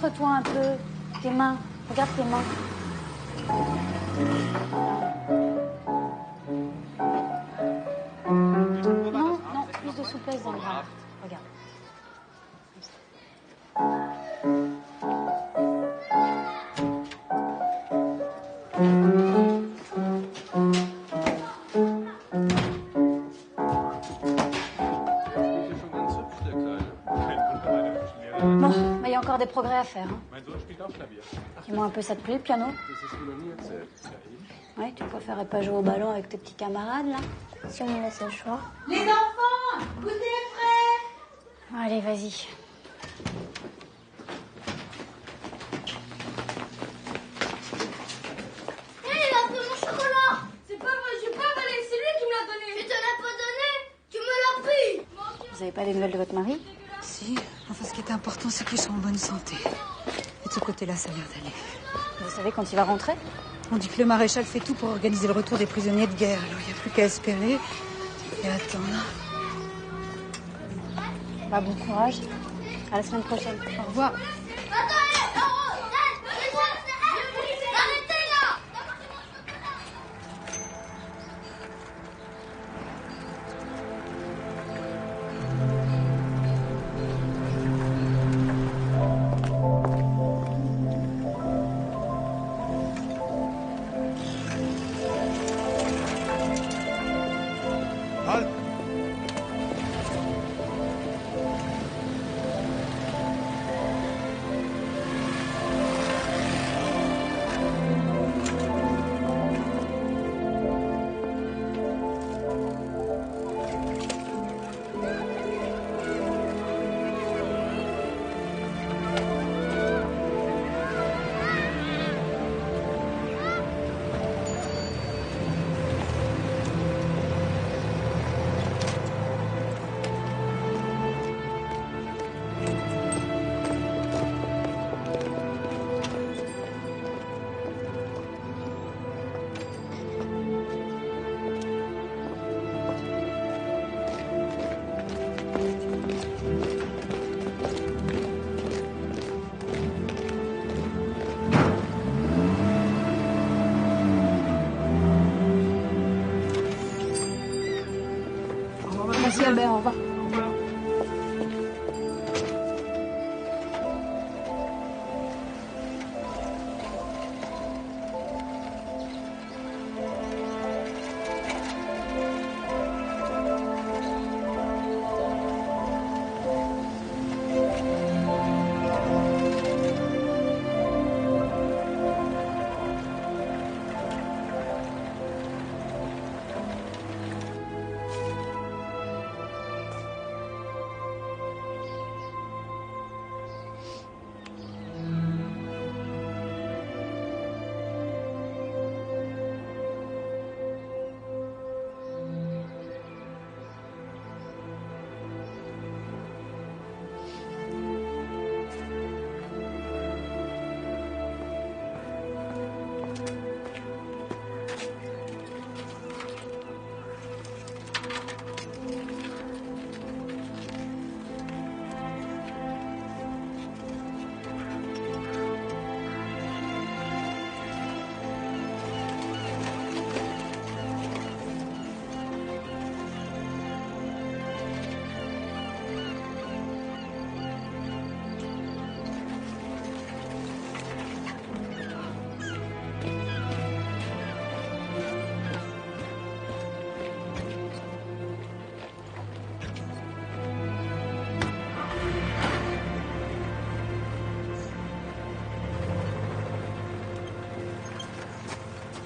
Montre-toi un peu. Tes mains. Regarde tes mains. Non, non, plus de souplesse dans le bras. Regarde. Bon, mais il y a encore des progrès à faire. Hein. Dis-moi un peu, ça te plaît le piano? Ouais, tu préférais pas jouer au ballon avec tes petits camarades là? Si on me laisse le choix. Les enfants, goûtez frais. Allez, vas-y. Hé, il a pris mon chocolat. C'est pas vrai, j'ai pas avalé, c'est lui qui me l'a donné. Je te l'ai pas donné, tu me l'as pris. Vous avez pas des nouvelles de votre mari? Si, enfin ce qui est important, c'est qu'ils sont en bonne santé. Et de ce côté-là, ça a l'air d'aller. Vous savez quand il va rentrer? On dit que le maréchal fait tout pour organiser le retour des prisonniers de guerre. Alors il n'y a plus qu'à espérer et attendre. Bah, bon courage. À la semaine prochaine. Au revoir. Merci Albert, au revoir.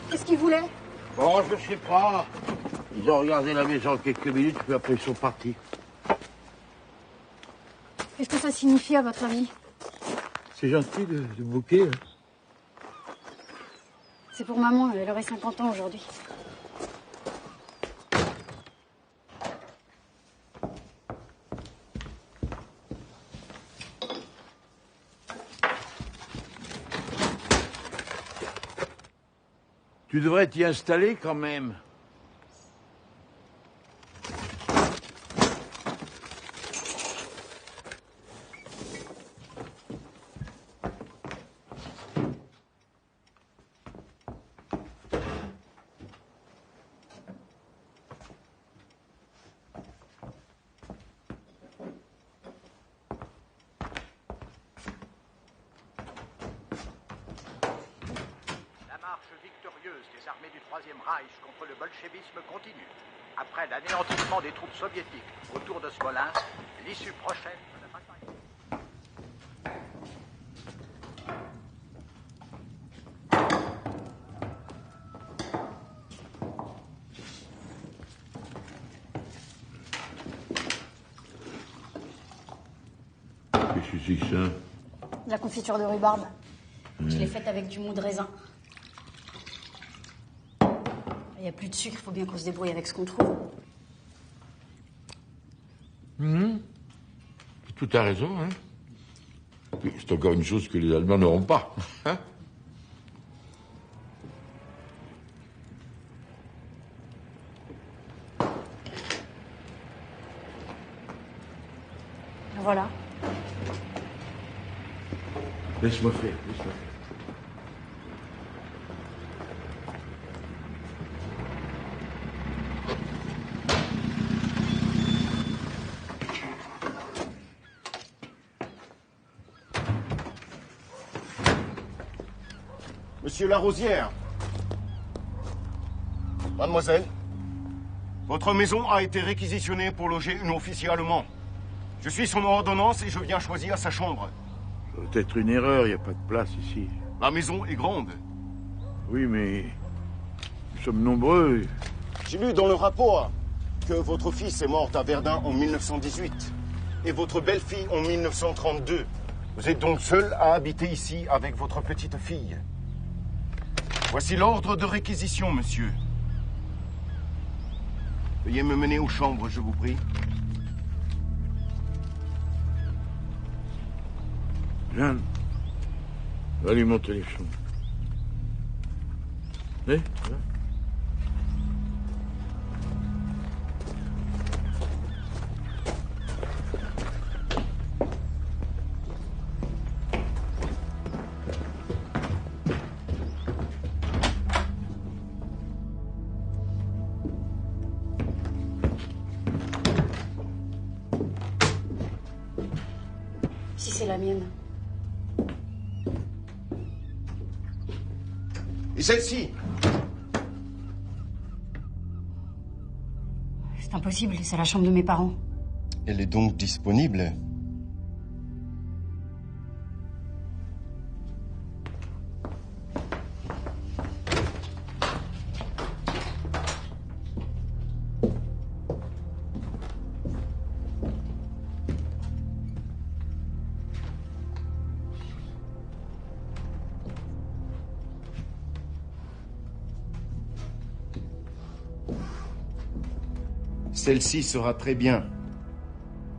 Qu'est-ce qu'il voulait? Bon, je sais pas. Ils ont regardé la maison quelques minutes, puis après ils sont partis. Qu'est-ce que ça signifie à votre avis? C'est gentil de bouquet. Hein. C'est pour maman, elle aurait 50 ans aujourd'hui. Tu devrais t'y installer quand même. des armées du Troisième Reich contre le bolchevisme continue. Après l'anéantissement des troupes soviétiques autour de Smolensk, l'issue prochaine de la bataille. Qu'est-ce que c'est que ça? De la confiture de rhubarbe. Je l'ai faite avec du mou de raisin. Il n'y a plus de sucre, il faut bien qu'on se débrouille avec ce qu'on trouve. Tout a raison, hein. Puis, c'est encore une chose que les Allemands n'auront pas, hein. Voilà. Laisse-moi faire, laisse-moi faire. Monsieur Larosière. Mademoiselle, votre maison a été réquisitionnée pour loger un officier allemand. Je suis son ordonnance et je viens choisir sa chambre. Ça doit être une erreur, il n'y a pas de place ici. La maison est grande. Oui, mais nous sommes nombreux. J'ai lu dans le rapport que votre fils est mort à Verdun en 1918 et votre belle-fille en 1932. Vous êtes donc seul à habiter ici avec votre petite fille. Voici l'ordre de réquisition, monsieur. Veuillez me mener aux chambres, je vous prie. Jeanne, va lui monter les chambres. Eh, voilà. Si c'est la mienne. Et celle-ci? C'est impossible, c'est la chambre de mes parents. Elle est donc disponible? Celle-ci sera très bien.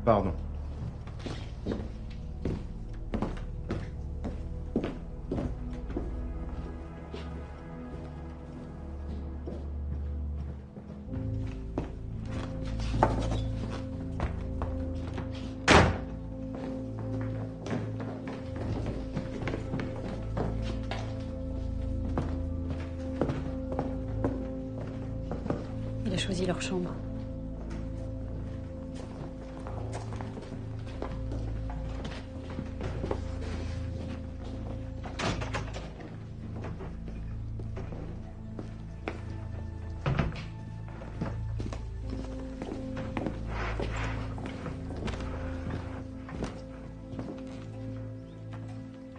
Pardon. Il a choisi leur chambre.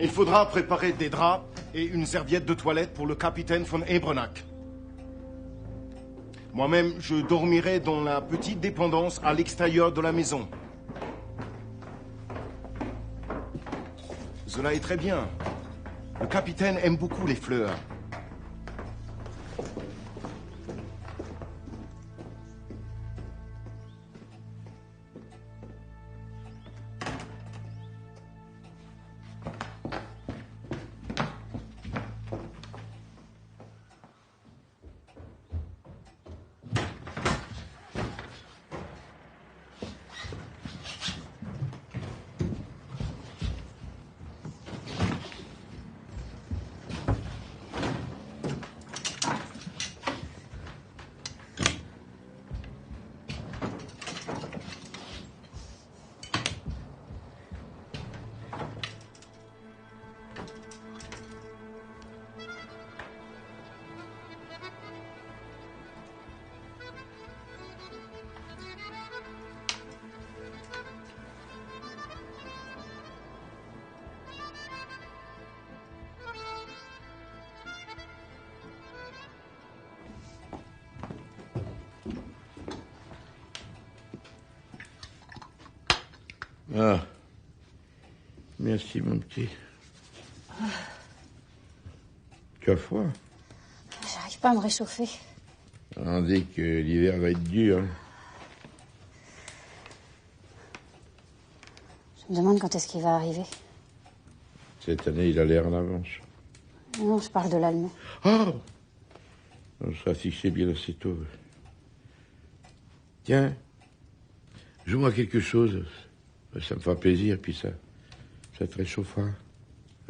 Il faudra préparer des draps et une serviette de toilette pour le capitaine von Ebrenack. Moi-même, je dormirai dans la petite dépendance à l'extérieur de la maison. Cela est très bien. Le capitaine aime beaucoup les fleurs. Ah. Merci, mon petit. Tu as froid? J'arrive pas à me réchauffer. On dit que l'hiver va être dur. Je me demande quand est-ce qu'il va arriver. Cette année, il a l'air en avance. Non, je parle de l'allemand. Ah! On sera fixé bien assez tôt. Tiens, joue-moi quelque chose. Ça me fera plaisir, puis ça te réchauffera.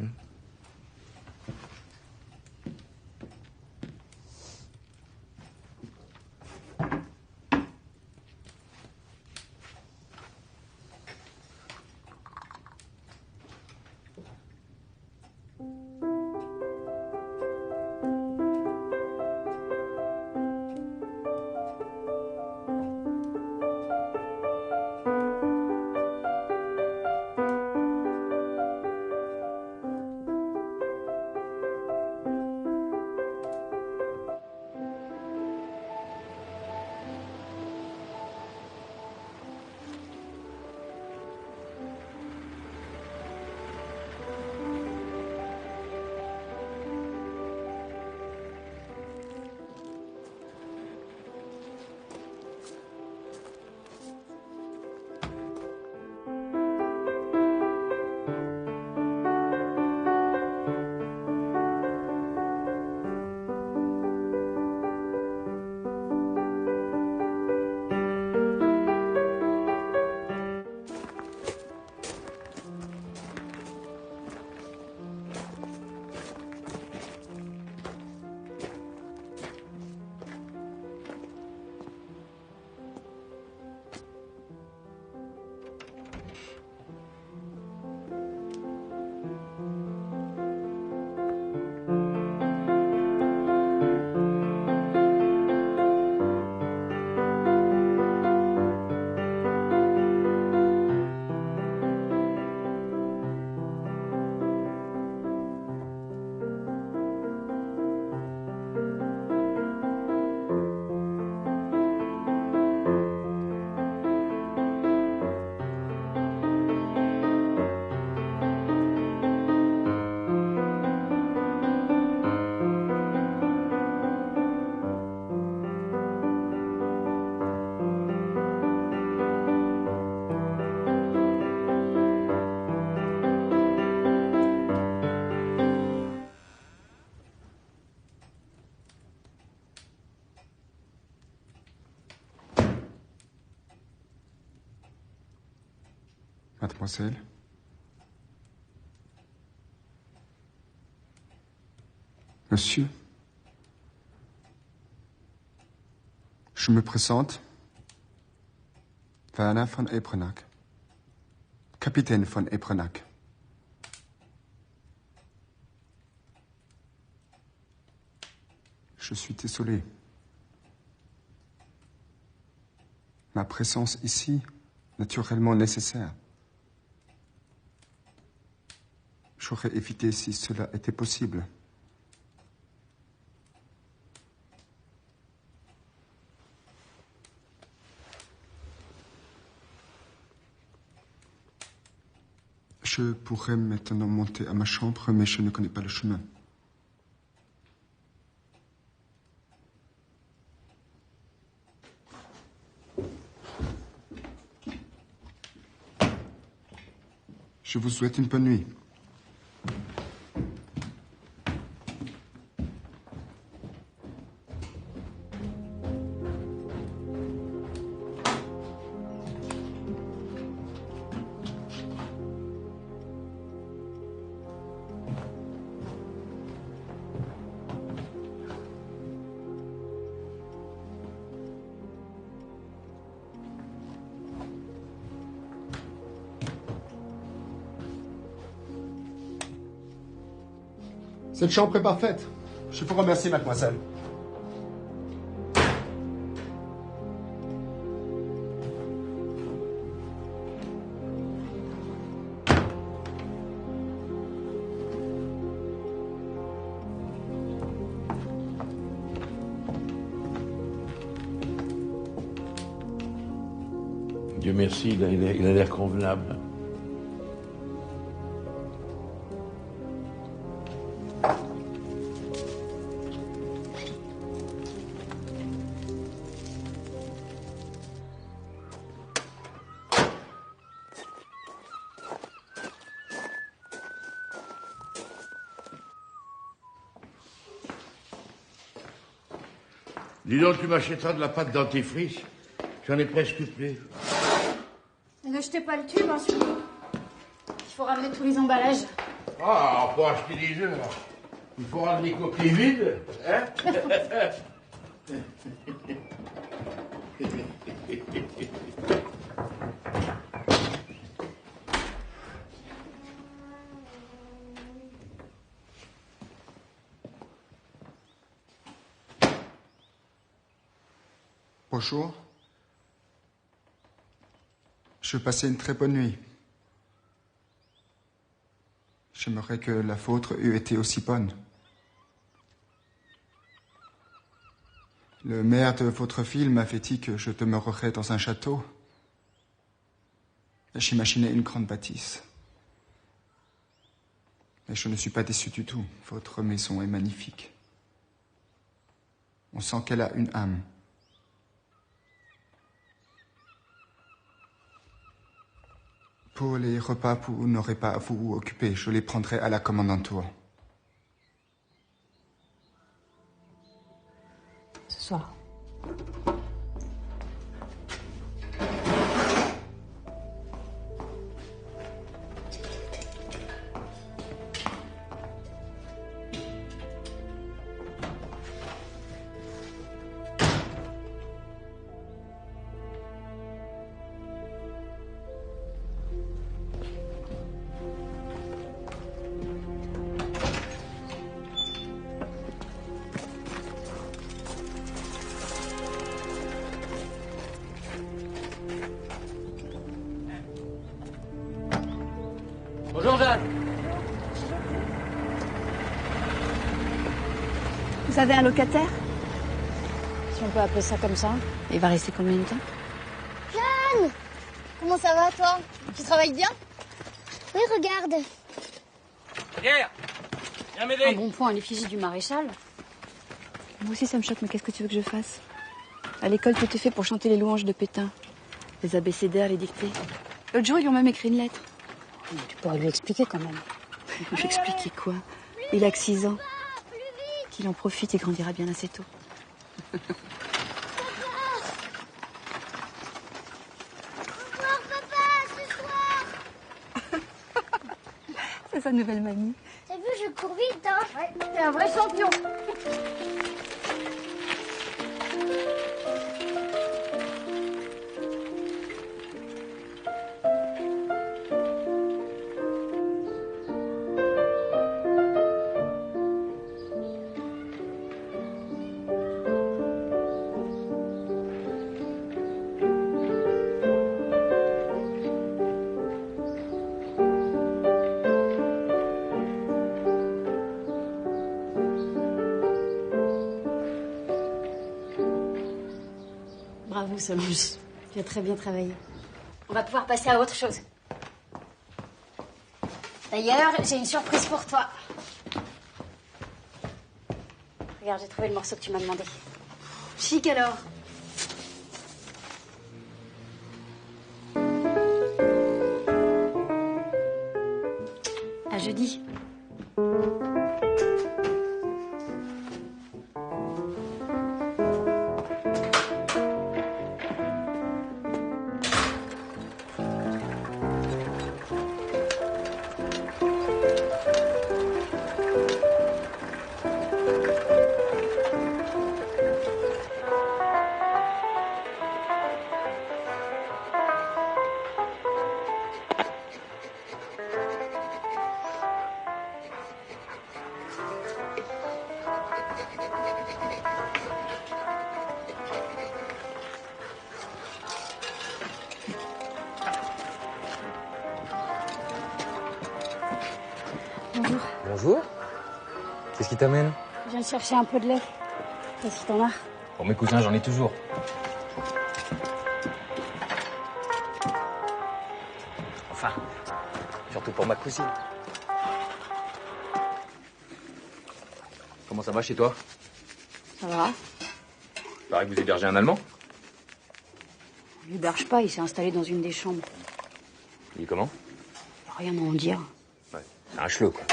Hein? Mademoiselle? Monsieur? Je me présente. Werner von Ebrenack. Capitaine von Ebrenack. Je suis désolé. Ma présence ici, naturellement nécessaire. J'aurais évité si cela était possible. Je pourrais maintenant monter à ma chambre, mais je ne connais pas le chemin. Je vous souhaite une bonne nuit. Cette chambre est parfaite. Je vous remercie, mademoiselle. Dieu merci, il a l'air convenable. Dis donc, tu m'achèteras de la pâte dentifrice. J'en ai presque plus. Ne jetez pas le tube, hein, surtout. Il faut ramener tous les emballages. Ah, pour acheter des jeux, alors. Il faut ramener les coquilles vides, hein? Bonjour. Je passais une très bonne nuit. J'aimerais que la vôtre eût été aussi bonne. Le maire de votre ville m'avait dit que je demeurerais dans un château. J'imaginais une grande bâtisse. Et je ne suis pas déçu du tout. Votre maison est magnifique. On sent qu'elle a une âme. Pour les repas, vous n'aurez pas à vous occuper. Je les prendrai à la commandanture. Ce soir. Bonjour Jeanne. Vous avez un locataire? Si on peut appeler ça comme ça. Il va rester combien de temps? Jeanne! Comment ça va, toi? Tu travailles bien? Oui, regarde. Pierre, viens m'aider. Un bon point à l'effigie du maréchal. Moi aussi, ça me choque, mais qu'est-ce que tu veux que je fasse? À l'école, tout est fait pour chanter les louanges de Pétain. Les abécédaires, les dictées. L'autre jour, ils lui ont même écrit une lettre. Mais tu pourrais lui expliquer quand même. Lui expliquer quoi? Il a que 6 ans. Qu'il en profite, il grandira bien assez tôt. C'est sa nouvelle manie. T'as vu, je cours vite, hein? Ouais, t'es un vrai champion. Bravo, Solange. Tu as très bien travaillé. On va pouvoir passer à autre chose. D'ailleurs, j'ai une surprise pour toi. Regarde, j'ai trouvé le morceau que tu m'as demandé. Chic alors. À jeudi. Bonjour. Bonjour. Qu'est-ce qui t'amène? Je viens de chercher un peu de lait. Qu'est-ce que t'en as? Pour mes cousins, j'en ai toujours. Enfin, surtout pour ma cousine. Comment ça va chez toi? Ça va? Il paraît que vous hébergez un Allemand? Il héberge pas, il s'est installé dans une des chambres. Il est comment? Rien à en dire. Ouais, c'est un chelot, quoi.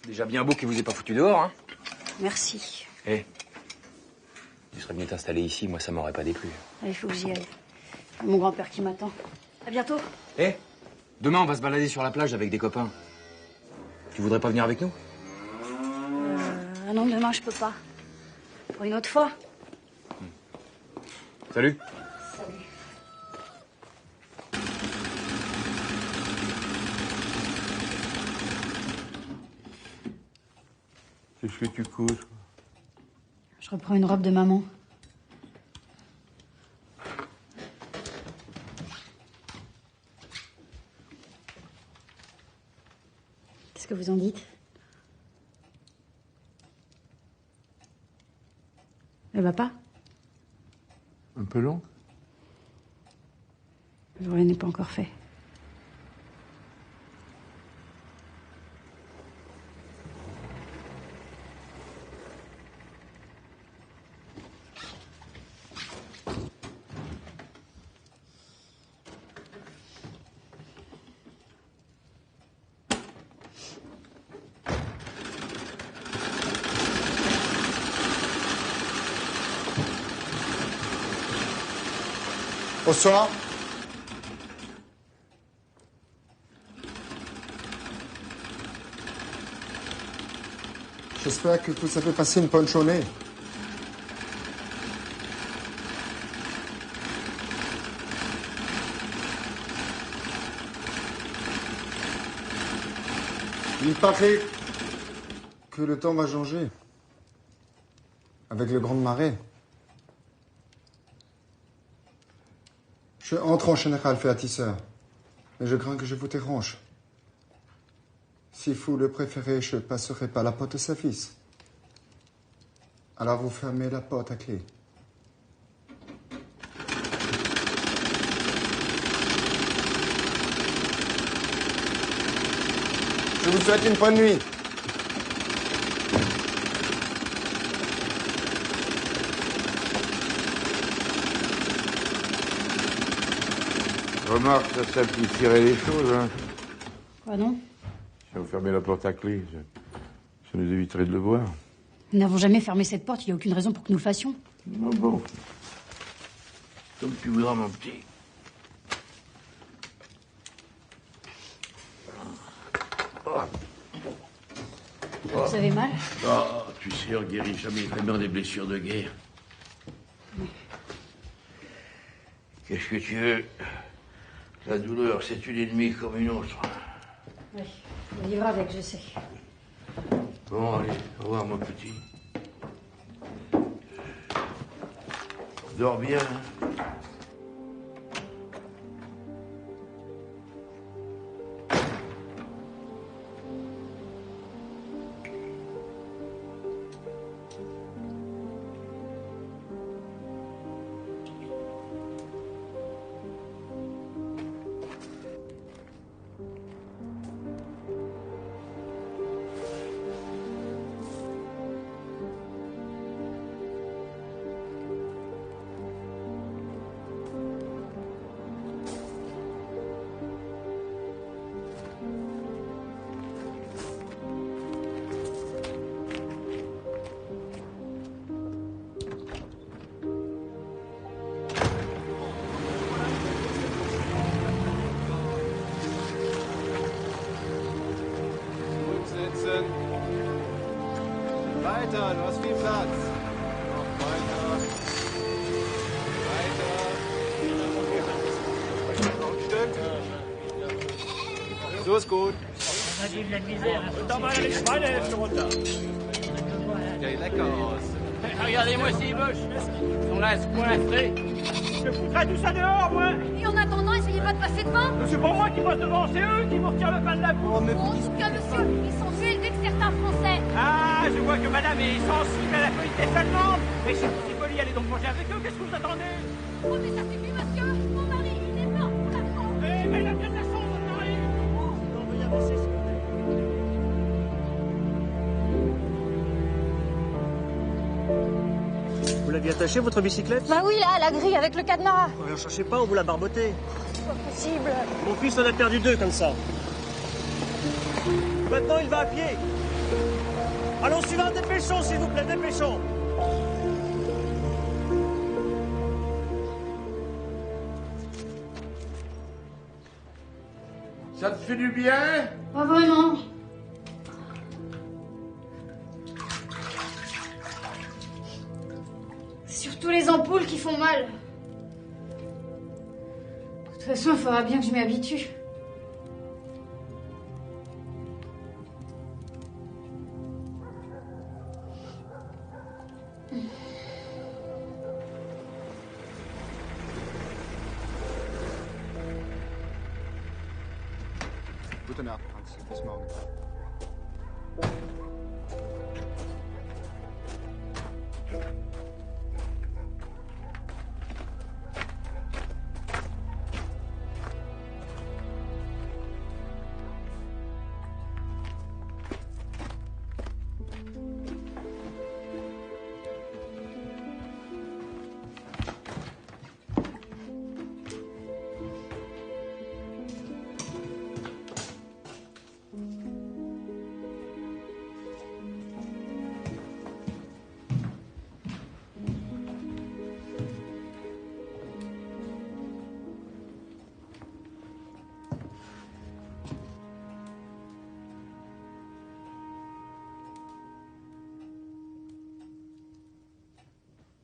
Déjà bien beau qu'il vous ait pas foutu dehors, hein? Merci. Eh, Tu serais venu t'installer ici, moi ça m'aurait pas déplu. Il faut que j'y aille. Mon grand-père qui m'attend. À bientôt. Eh, demain on va se balader sur la plage avec des copains. Tu voudrais pas venir avec nous? Ah non, demain je peux pas. Pour une autre fois. Salut. Salut. Qu'est-ce que tu couches? Je reprends une robe de maman. Qu'est-ce que vous en dites? Elle va pas? Un peu long? Le journée n'est pas encore fait. Bonsoir. J'espère que vous avez passé une bonne journée. Il paraît que le temps va changer avec le grand marais. Je entre en général Fertisseur, mais je crains que je vous dérange. Si vous le préférez, je passerai par la porte de service. Alors vous fermez la porte à clé. Je vous souhaite une bonne nuit. Remarque, ça simplifierait les choses, hein. Quoi non? Si on fermait la porte à clé, ça nous éviterait de le voir. Nous n'avons jamais fermé cette porte, il n'y a aucune raison pour que nous le fassions. Ah bon. Comme tu voudras, mon petit. Vous avez mal? Ah, tu sais, on guérit jamais vraiment des blessures de guerre. Qu'est-ce que tu veux? La douleur, c'est une ennemie comme une autre. Oui, faut vivre avec, je sais. Bon, allez, au revoir, mon petit. Dors bien, hein. Weiter, du hast viel Platz. Noch weiter. Weiter. Noch ein Stück. So ist gut. Und da mal die Schweinehälfte runter. Sieht lecker aus. Regardez-moi ces moches. Ils sont là à ce point frais. Je foutrais tout ça dehors, moi. Et en attendant, essayez pas de passer devant. C'est pas moi qui passe devant, c'est eux qui vont retirent le pain de la bouche. En tout cas, monsieur, ils sont mieux élevés que certains Français. Ah, je vois que madame est sensible à la politesse allemande. Mais si vous êtes poli, allez donc manger avec eux, qu'est-ce que vous attendez? Oh, mais ça suffit, monsieur. Mon mari, il est mort pour la France. Mais il a bien de la chance, votre mari. Non, mais avancez, s'il vous plaît. Vous l'aviez attaché, votre bicyclette? Bah oui, là, à la grille avec le cadenas. Ne cherchez pas, on vous l'a barboté. C'est pas possible. Mon fils en a perdu 2 comme ça. Maintenant, il va à pied. Allons, suivant, dépêchons, s'il vous plaît, dépêchons. Ça te fait du bien? Pas vraiment. C'est surtout les ampoules qui font mal. De toute façon, il faudra bien que je m'y habitue. Gute Nacht, Franz. Bis morgen.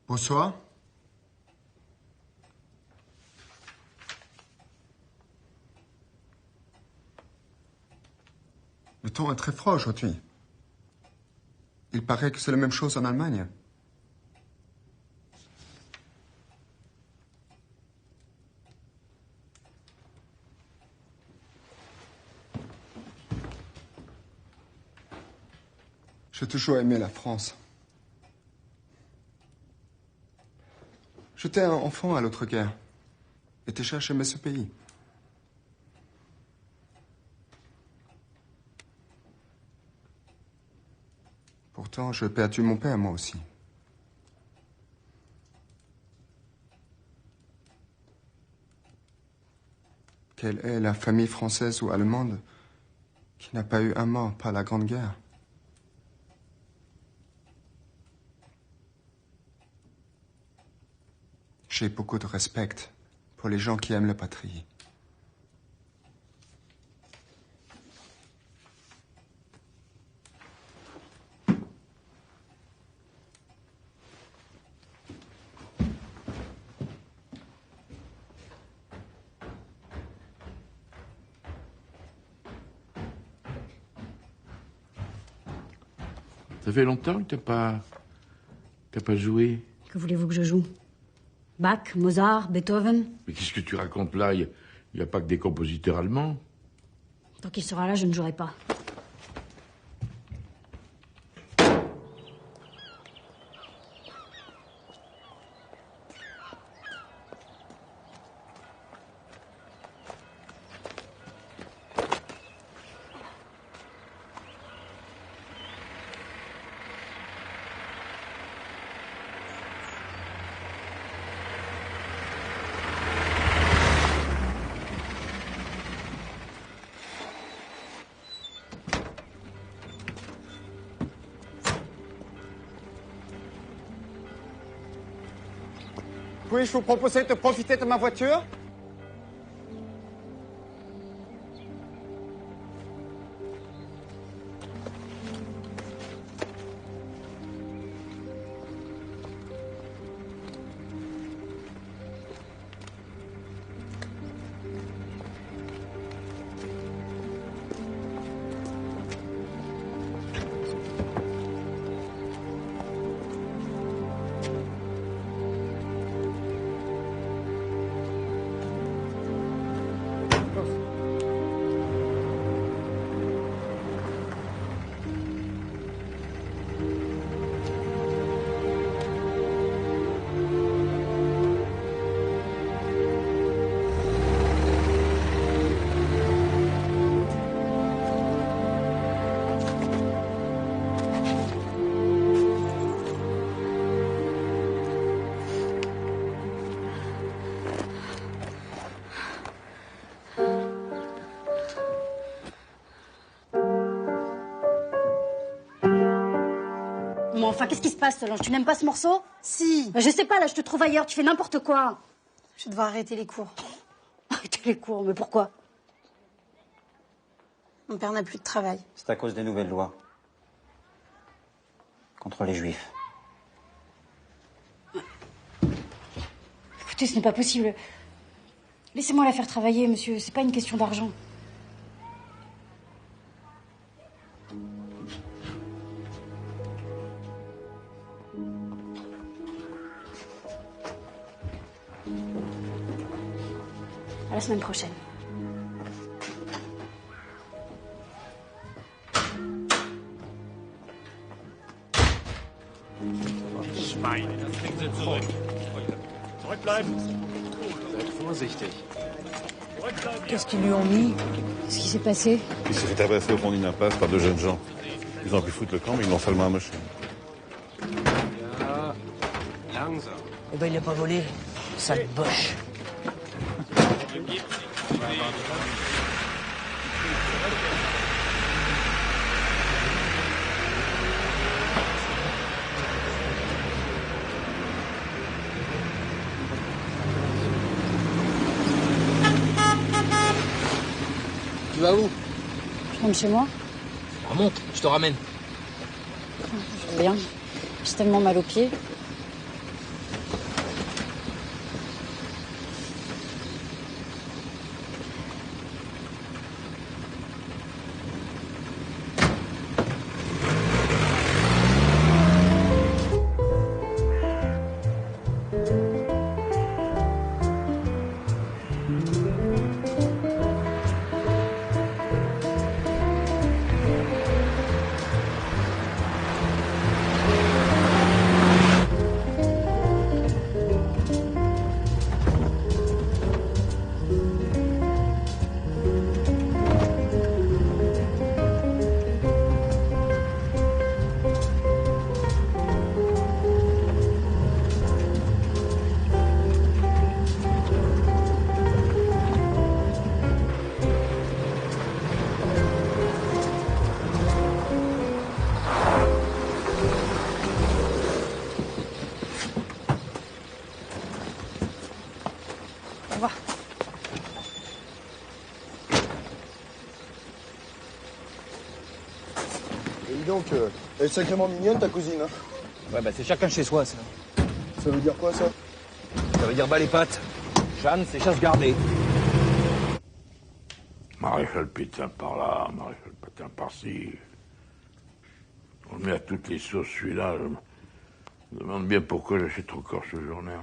Bonsoir. Le temps est très froid aujourd'hui. Il paraît que c'est la même chose en Allemagne. J'ai toujours aimé la France. J'étais un enfant à l'autre guerre. Et déjà j'aimais ce pays. Pourtant, j'ai perdu mon père, moi aussi. Quelle est la famille française ou allemande qui n'a pas eu un mort par la Grande Guerre? J'ai beaucoup de respect pour les gens qui aiment la patrie. Ça fait longtemps que t'as pas joué. Que voulez-vous que je joue? Bach, Mozart, Beethoven? Mais qu'est-ce que tu racontes là? Il n'y a pas que des compositeurs allemands. Tant qu'il sera là, je ne jouerai pas. Puis-je vous proposer de profiter de ma voiture? Mais enfin, qu'est-ce qui se passe, Solange? Tu n'aimes pas ce morceau? Si. Je sais pas, là, je te trouve ailleurs, tu fais n'importe quoi. Je vais devoir arrêter les cours. Arrêter les cours, mais pourquoi? Mon père n'a plus de travail. C'est à cause des nouvelles lois. Contre les juifs. Écoutez, ce n'est pas possible. Laissez-moi la faire travailler, monsieur. C'est pas une question d'argent. À la semaine prochaine. Schwein, das kriegen Sie zurück. Zurückbleiben. Seid vorsichtig. Qu'est-ce qu'ils lui ont mis? Qu'est-ce qui s'est passé? Il s'est fait tabasser au fond d'une impasse par deux jeunes gens. Ils ont pu foutre le camp, mais ils l'ont seulement amoché. Ja, langsam. Eh ben, il a pas volé. Sale boche. Tu vas où? Je rentre chez moi. Remonte, je te ramène. Je veux bien. J'ai tellement mal aux pieds. Au revoir. Et dis donc, elle est sacrément mignonne, ta cousine. Hein. Ouais, bah c'est chacun chez soi, ça. Ça veut dire quoi, ça? Ça veut dire bas les pattes. Jeanne, c'est chasse gardée. Maréchal Pétain par là, Maréchal Pétain par-ci. On le met à toutes les sauces, celui-là. Je me demande bien pourquoi j'achète encore ce journal.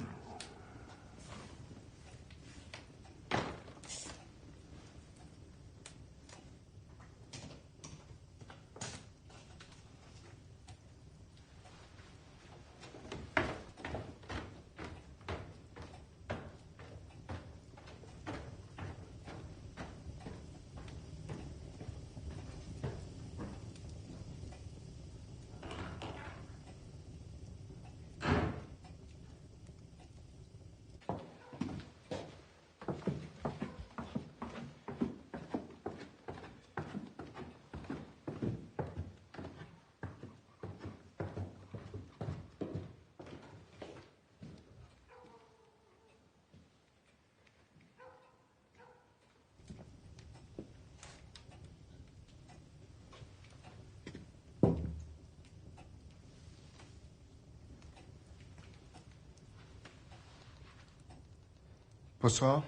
Bonsoir.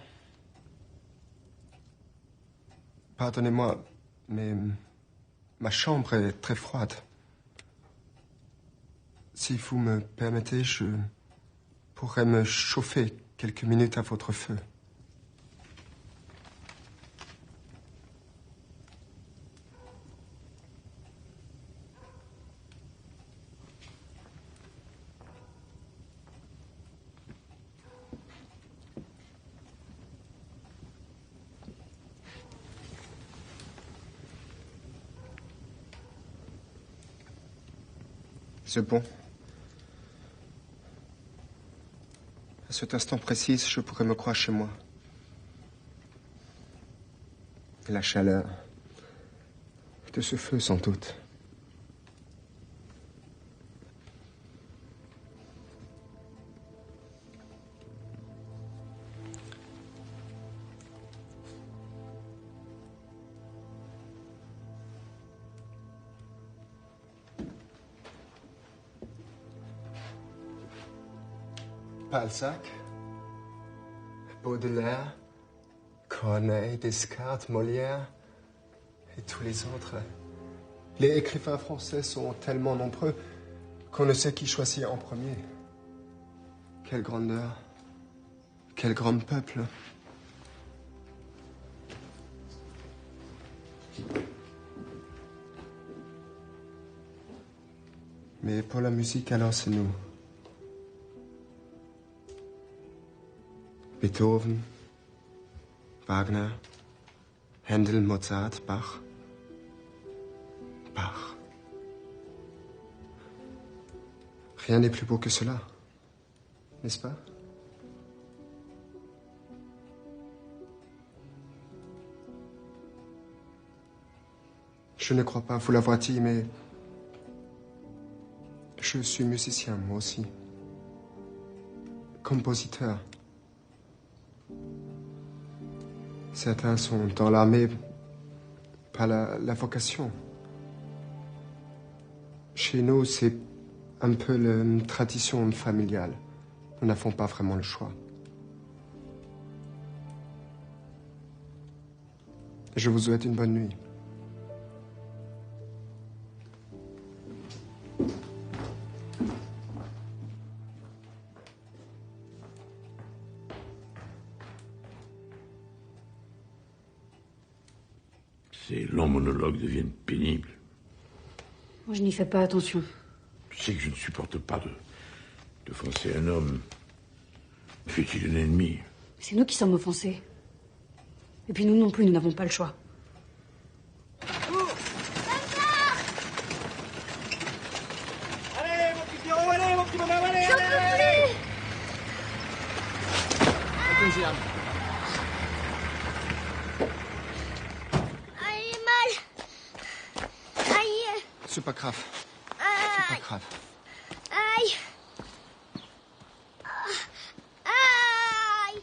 Pardonnez-moi, mais ma chambre est très froide. Si vous me permettez, je pourrais me chauffer quelques minutes à votre feu. C'est bon. À cet instant précis, je pourrais me croire chez moi. Et la chaleur de ce feu, sans doute. Balzac, Baudelaire, Corneille, Descartes, Molière et tous les autres. Les écrivains français sont tellement nombreux qu'on ne sait qui choisir en premier. Quelle grandeur, quel grand peuple. Mais pour la musique, alors c'est nous. Beethoven, Wagner, Händel, Mozart, Bach. Bach. Rien n'est plus beau que cela, n'est-ce pas? Je ne crois pas vous l'avoir dit, mais je suis musicien, moi aussi. Compositeur. Certains sont dans l'armée par la vocation. Chez nous, c'est un peu la tradition familiale. Nous n'avons pas vraiment le choix. Je vous souhaite une bonne nuit. Ces longs monologues deviennent pénibles. Moi, je n'y fais pas attention. Tu sais que je ne supporte pas de offenser un homme, fût-il un ennemi. C'est nous qui sommes offensés. Et puis nous non plus, nous n'avons pas le choix. Allez, mon petit Pierrot, allez, mon petit bonhomme, allez, J'en peux plus. Aïe, mal. Aïe. C'est pas grave. C'est pas grave. Aïe. Aïe.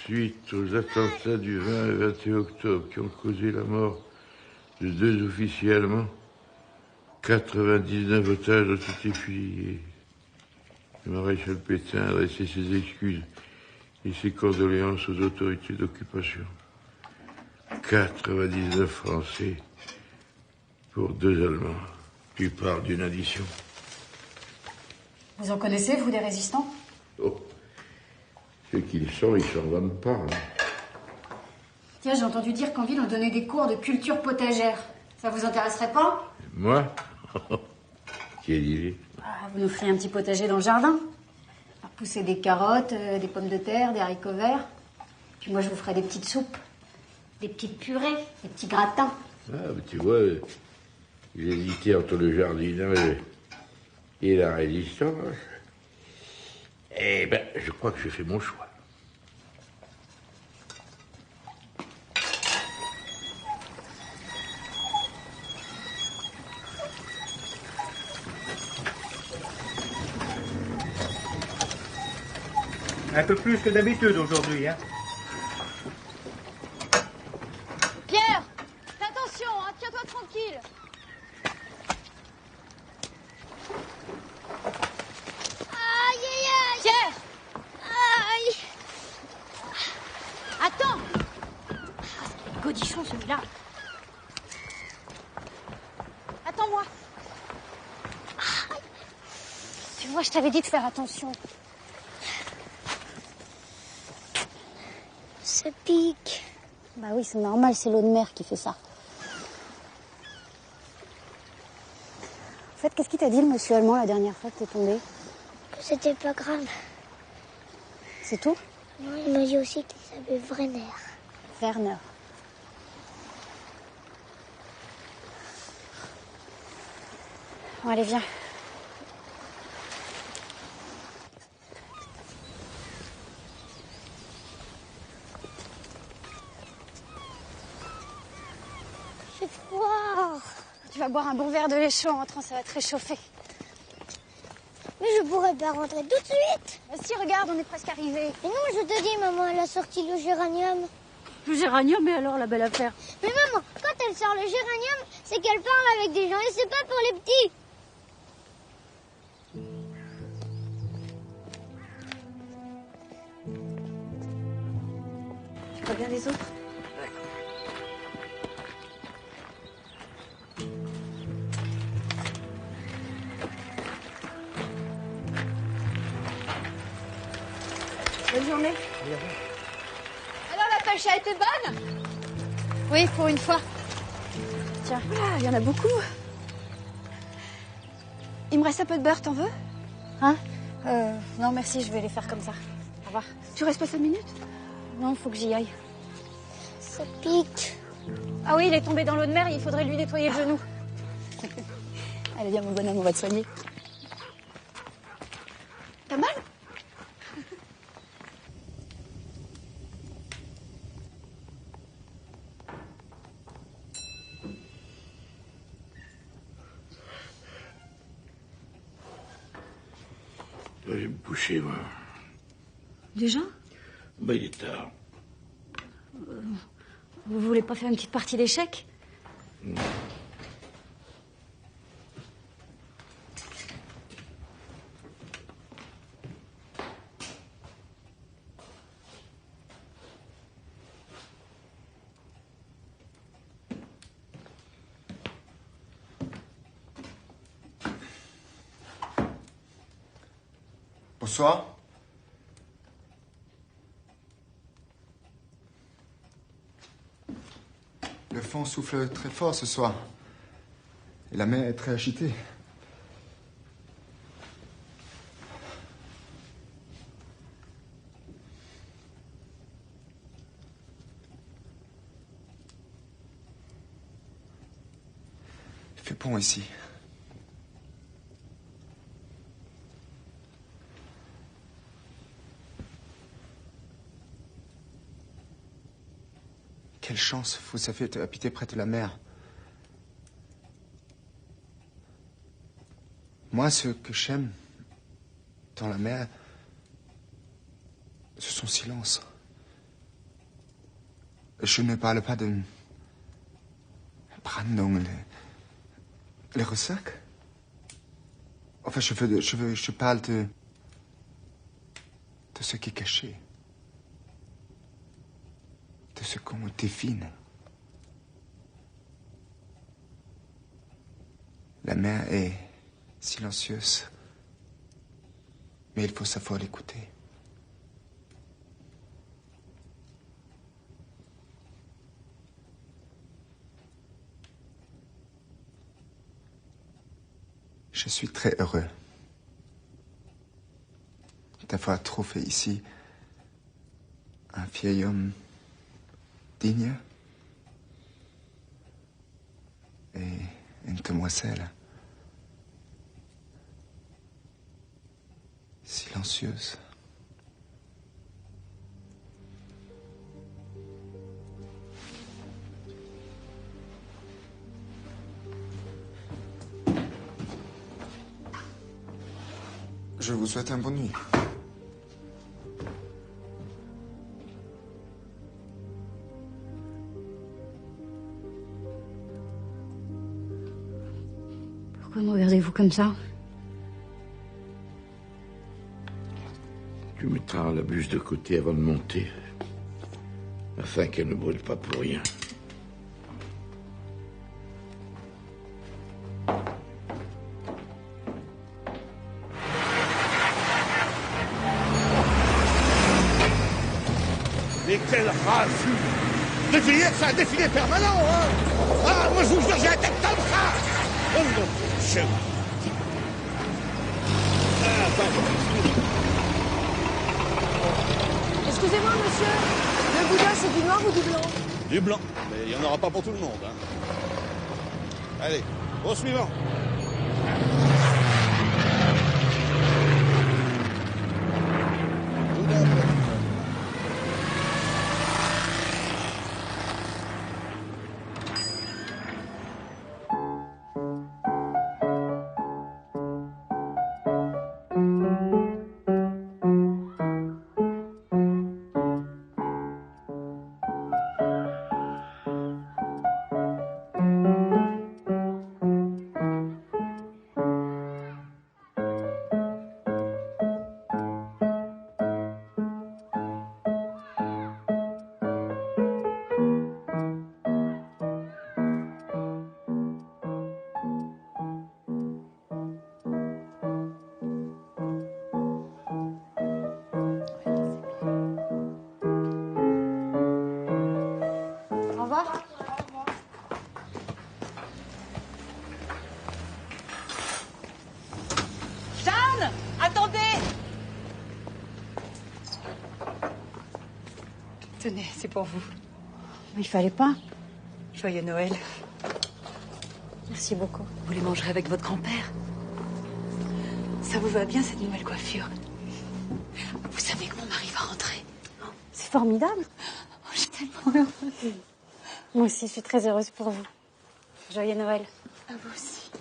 Suite aux attentats du 20 et 21 octobre qui ont causé la mort de 2 officiers allemands, 99 otages ont été fusillés. Le maréchal Pétain a adressé ses excuses et ses condoléances aux autorités d'occupation. 99 Français pour 2 Allemands. Tu parles d'une addition. Vous en connaissez, vous, des résistants? Oh. Ceux qu'ils sont, ils s'en vendent pas. Hein. Tiens, j'ai entendu dire qu'en ville, on donnait des cours de culture potagère. Ça vous intéresserait pas? Moi? Quelle idée. Vous nous ferez un petit potager dans le jardin. Alors, pousser des carottes, des pommes de terre, des haricots verts. Puis moi, je vous ferai des petites soupes, des petites purées, des petits gratins. Ah, mais tu vois, j'hésitais entre le jardinage et la résistance. Eh ben, je crois que j'ai fait mon choix. Un peu plus que d'habitude aujourd'hui, hein. Pierre, fais attention, hein, tiens-toi tranquille. Aïe, aïe, aïe. Pierre. Aïe. Attends. C'est godichon, celui-là. Attends-moi. Tu vois, je t'avais dit de faire attention. Ça pique. Bah oui, c'est normal, c'est l'eau de mer qui fait ça. En fait, qu'est-ce qu'il t'a dit, le monsieur allemand, la dernière fois que t'es tombé? Que c'était pas grave. C'est tout? Non, il m'a dit aussi qu'il s'appelait Werner. Werner. Bon, allez, viens. C'est froid. Tu vas boire un bon verre de lait chaud en rentrant, ça va te réchauffer. Mais je pourrais pas rentrer tout de suite. Bah si, regarde, on est presque arrivé. Mais non, je te dis, maman, elle a sorti le géranium. Le géranium, mais alors, la belle affaire. Mais maman, quand elle sort le géranium, c'est qu'elle parle avec des gens et c'est pas pour les petits. Pas bien les autres? Bonne journée. Alors la pêche a été bonne? Oui, pour une fois. Tiens, il y en a beaucoup. Il me reste un peu de beurre, t'en veux? Hein? Non, merci, je vais les faire comme ça. Au revoir. Tu restes pas 5 minutes? Non, faut que j'y aille. Ça pique. Ah oui, il est tombé dans l'eau de mer, il faudrait lui nettoyer le genou. Allez, viens, mon bonhomme, on va te soigner. T'as mal? Je vais me coucher, moi. Déjà? Bah, il est tard. Vous voulez pas faire une petite partie d'échecs? Non. Bonsoir. Le vent souffle très fort ce soir. Et la mer est très agitée. Il fait bon ici. Quelle chance vous avez d'habiter près de la mer. Moi, ce que j'aime dans la mer, c'est son silence. Je ne parle pas de Brandung, les ressacs. Enfin, je parle de ce qui est caché. De ce qu'on définit. La mer est silencieuse, mais il faut savoir l'écouter. Je suis très heureux d'avoir trouvé ici un vieil homme digne et une demoiselle silencieuse. Je vous souhaite une bonne nuit. Pourquoi me regardez-vous comme ça? Tu mettras la bûche de côté avant de monter, afin qu'elle ne brûle pas pour rien. Mais quel raffut! Défilé, c'est un défilé permanent, hein! Ah, moi je vous jure, j'ai la tête dans le crâne! Oh mon Dieu! Ah, pardon. Excusez-moi, monsieur. Le boudin, c'est du noir ou du blanc? Du blanc, mais il n'y en aura pas pour tout le monde. Hein. Allez, au suivant. revoir. Jeanne, attendez! Tenez, c'est pour vous. Il fallait pas. Joyeux Noël. Merci beaucoup. Vous les mangerez avec votre grand-père. Ça vous va bien, cette nouvelle coiffure? Vous savez que mon mari va rentrer. C'est formidable. Oh, je suis tellement heureuse. Moi aussi, je suis très heureuse pour vous. Joyeux Noël. À vous aussi.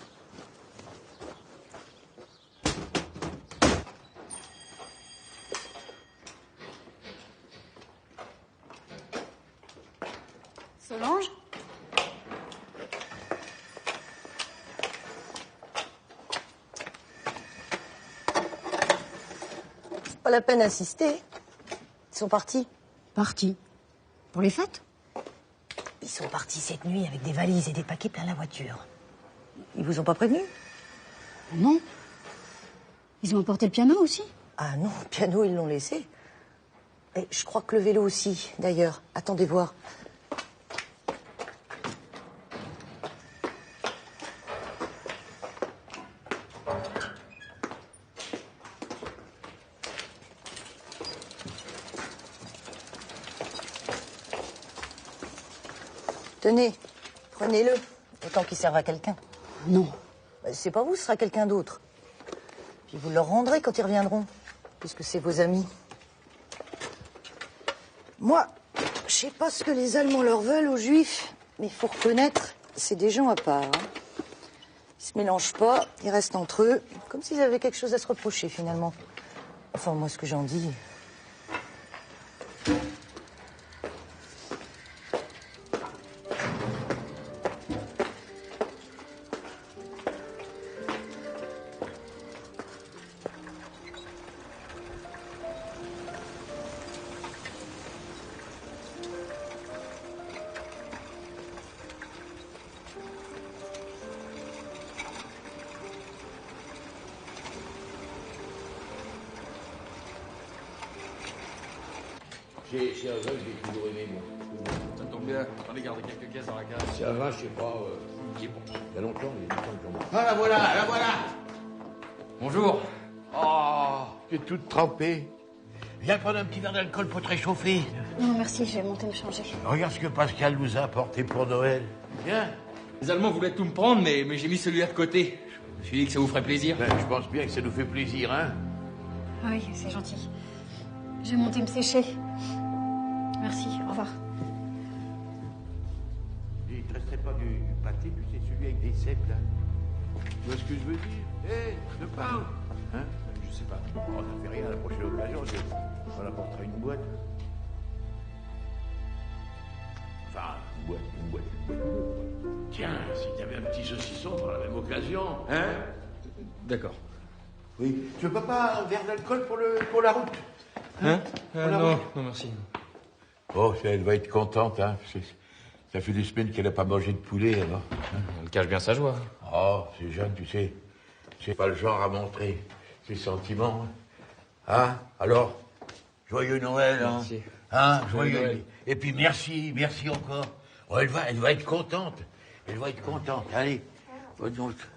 Solange? Pas la peine d'insister. Ils sont partis. Partis? Pour les fêtes? Ils sont partis cette nuit avec des valises et des paquets plein la voiture. Ils vous ont pas prévenu? Non. Ils ont emporté le piano aussi? Ah non, le piano, ils l'ont laissé. Et je crois que le vélo aussi, d'ailleurs. Attendez voir. Tenez, prenez-le, autant qu'il serve à quelqu'un. Non. C'est pas vous, ce sera quelqu'un d'autre. Puis vous leur rendrez quand ils reviendront, puisque c'est vos amis. Moi, je sais pas ce que les Allemands leur veulent aux Juifs, mais il faut reconnaître, c'est des gens à part. Hein. Ils se mélangent pas, ils restent entre eux, comme s'ils avaient quelque chose à se reprocher, finalement. Enfin, moi, ce que j'en dis... Chez Ava, j'ai toujours aimé, moi. Ça tombe bien, j'en ai gardé quelques caisses dans la cave. Chez Ava, je sais pas, il y a longtemps que j'en mange. Ah, la voilà, la voilà. Bonjour. Oh, tu es toute trempée. Viens prendre un petit verre d'alcool pour te réchauffer. Non, merci, je vais monter me changer. Regarde ce que Pascal nous a apporté pour Noël. Viens. Les Allemands voulaient tout me prendre, mais j'ai mis celui-là de côté. Je me suis dit que ça vous ferait plaisir. Ben, je pense bien que ça nous fait plaisir, hein. Oui, c'est gentil. Je vais monter me sécher. Merci, au revoir. Il ne te resterait pas du pâté, tu sais, celui avec des cèpes, là. Tu vois ce que je veux dire? Hé, je te parle. Hein? Je sais pas. Oh, ça fait rien, à la prochaine occasion, on apportera une boîte. Enfin, une boîte. Tiens, si t'avais un petit saucisson pour la même occasion, hein? D'accord. Oui. Tu veux pas un verre d'alcool pour la route? Hein? Non, merci. Oh, elle va être contente, hein. Ça fait des semaines qu'elle n'a pas mangé de poulet, alors. Elle cache bien sa joie. Oh, c'est jeune, tu sais. C'est pas le genre à montrer ses sentiments. Hein? Alors, joyeux Noël, hein? Merci. Hein? Joyeux Noël. Et puis merci encore. Oh, elle va être contente. Elle va être contente. Allez, bonne route.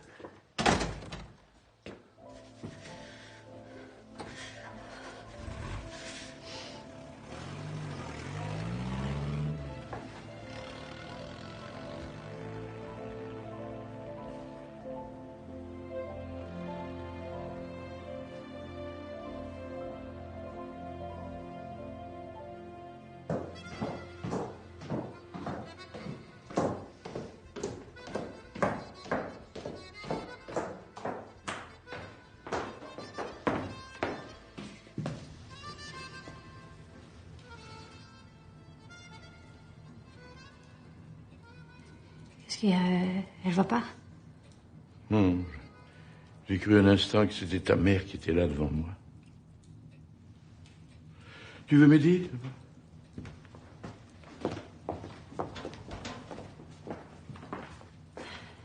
Est-ce qu'elle va pas? Non, j'ai cru un instant que c'était ta mère qui était là devant moi. Tu veux m'aider?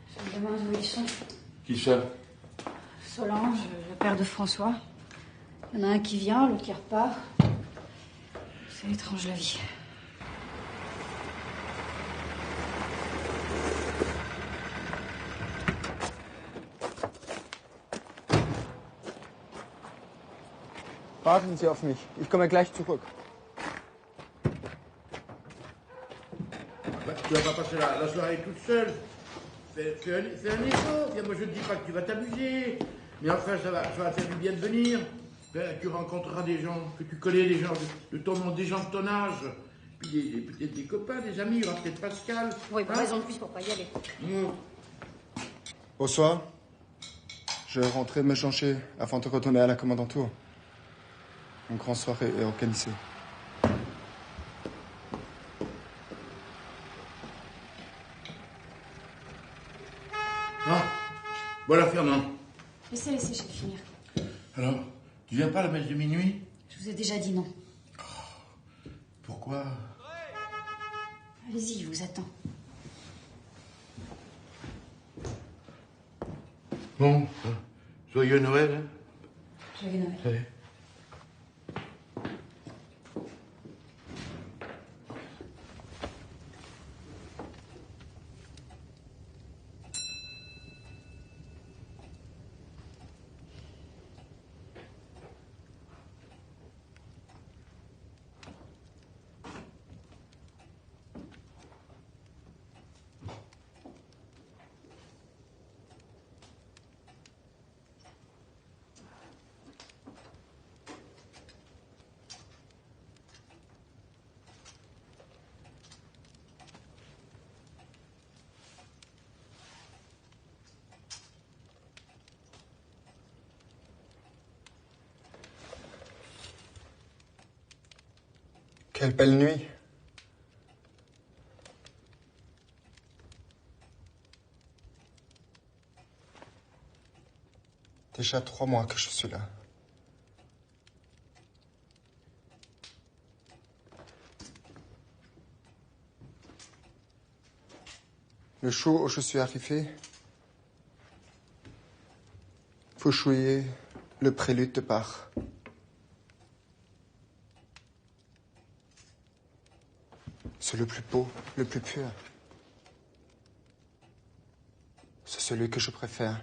Je me demande où ils sont. Qui ça? Solange, le père de François. Il y en a un qui vient, l'autre qui repart. C'est étrange la vie. Warten Sie auf mich. Ich komme gleich zurück. Bah, tu vas pas passer la soirée toute seule. Fais un effort. Moi, je ne dis pas que tu vas t'amuser. Mais enfin, ça va faire du bien de venir. Tu rencontreras des gens, que tu connais des gens de ton monde, des gens de ton âge. Puis peut-être des copains, des amis. Il y aura peut-être Pascal. Oui, pas raison de plus pour pas y aller. Bonsoir. Je rentrais me changer avant de retourner à la commandanture. Une grande soirée est organisée. Ah, voilà Fernand. Laissez, je vais finir. Alors, tu viens pas à la messe de minuit? Je vous ai déjà dit non. Pourquoi? Allez-y, je vous attends. Bon, joyeux Noël. Hein? Joyeux Noël. Allez. Quelle belle nuit. Déjà 3 mois que je suis là. Le jour où je suis arrivé, vous jouiez le prélude de Bach. C'est le plus beau, le plus pur. C'est celui que je préfère.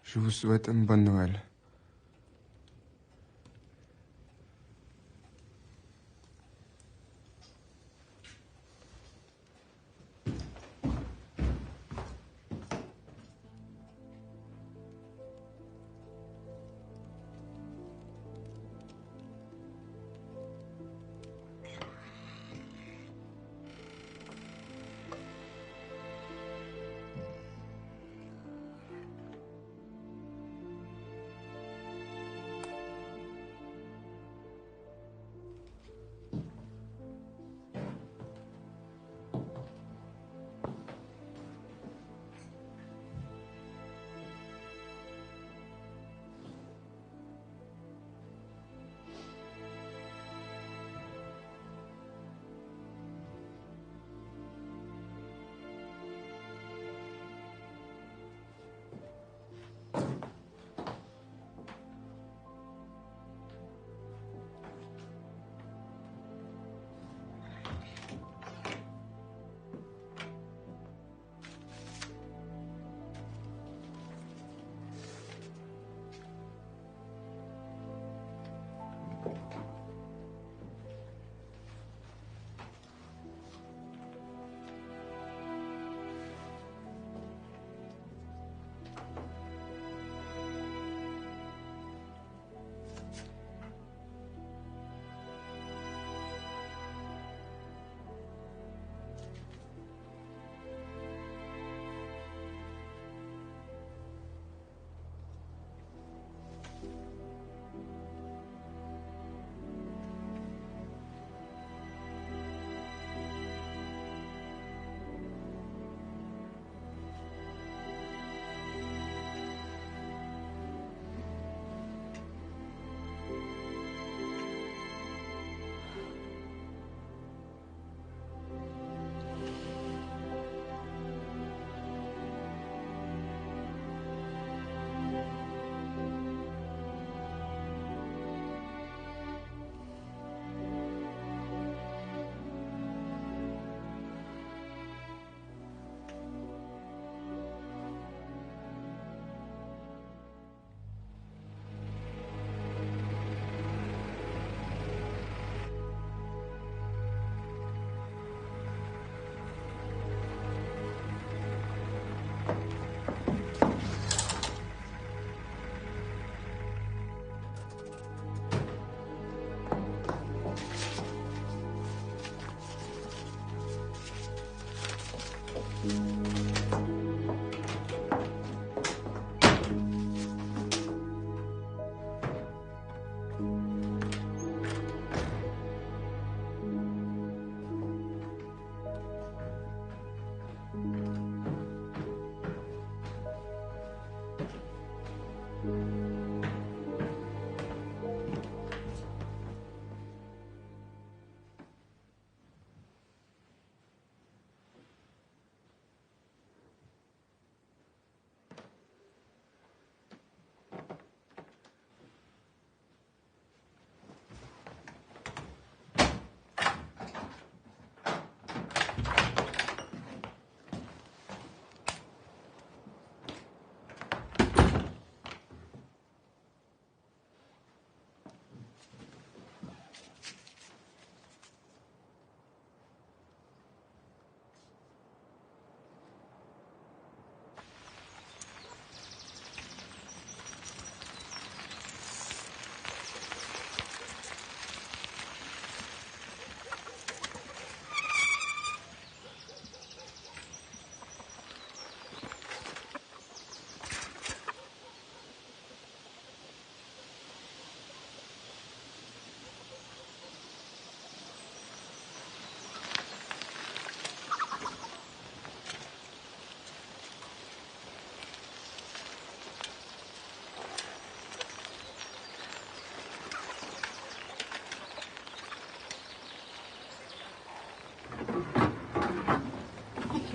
Je vous souhaite une bonne Noël.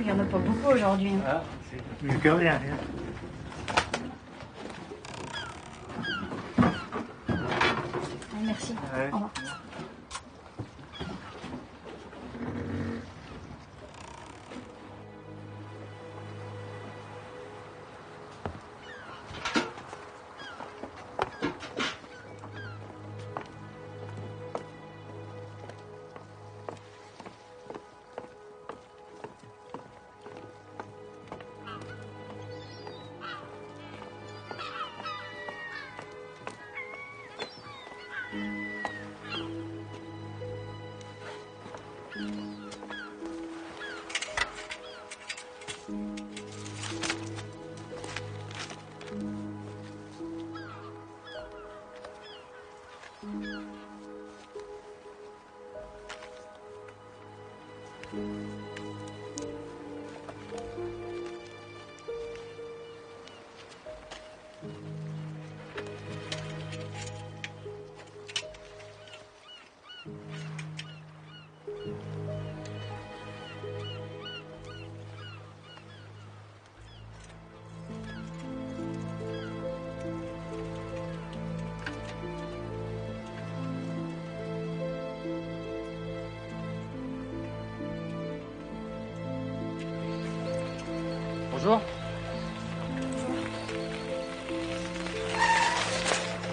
Il n'y en a pas beaucoup aujourd'hui. Hein. Ah, c'est mieux que rien. Hein. Merci. Ouais. Au revoir. Bonjour.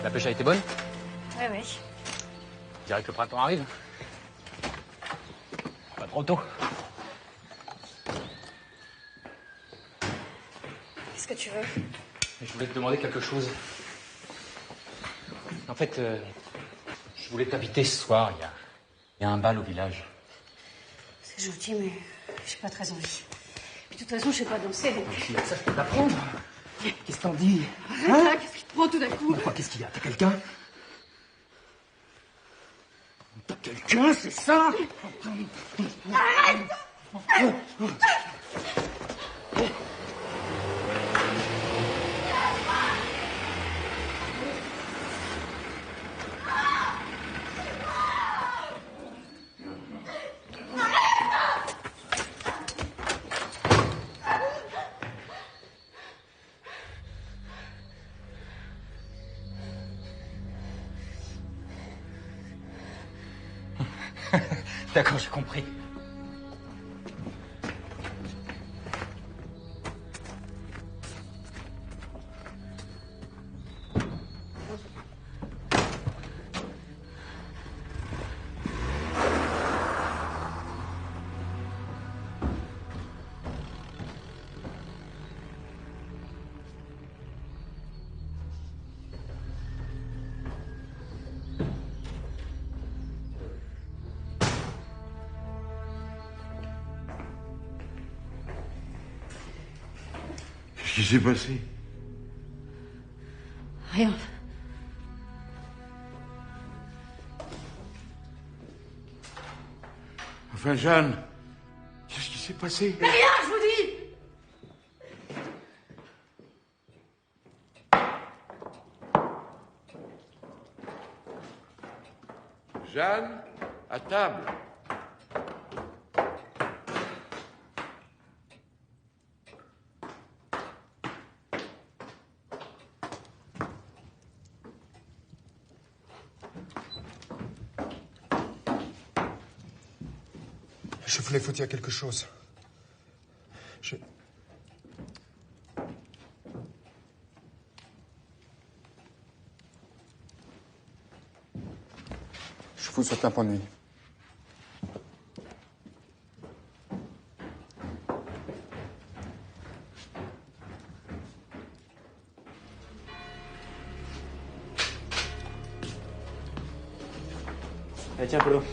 La pêche a été bonne? Ouais, ouais. Je dirais que le printemps arrive. Pas trop tôt. Qu'est-ce que tu veux? Je voulais te demander quelque chose. En fait, je voulais t'inviter ce soir. Il y a un bal au village. C'est gentil, mais j'ai pas très envie. Puis de toute façon, je sais pas danser. Donc... Ça, je peux t'apprendre. Qu'est-ce que t'en dis? Arrête là, qu'est-ce qui te prend tout d'un coup? Quoi, qu'est-ce qu'il y a? T'as quelqu'un? T'as quelqu'un, c'est ça? Arrête! D'accord, j'ai compris. Qu'est-ce qui s'est passé? Rien. Enfin, Jeanne, qu'est-ce qui s'est passé? Mais rien, je vous dis! Jeanne, à table. Je voulais vous dire quelque chose. Je vous souhaite un bonne nuit. Allez, tiens, Polo.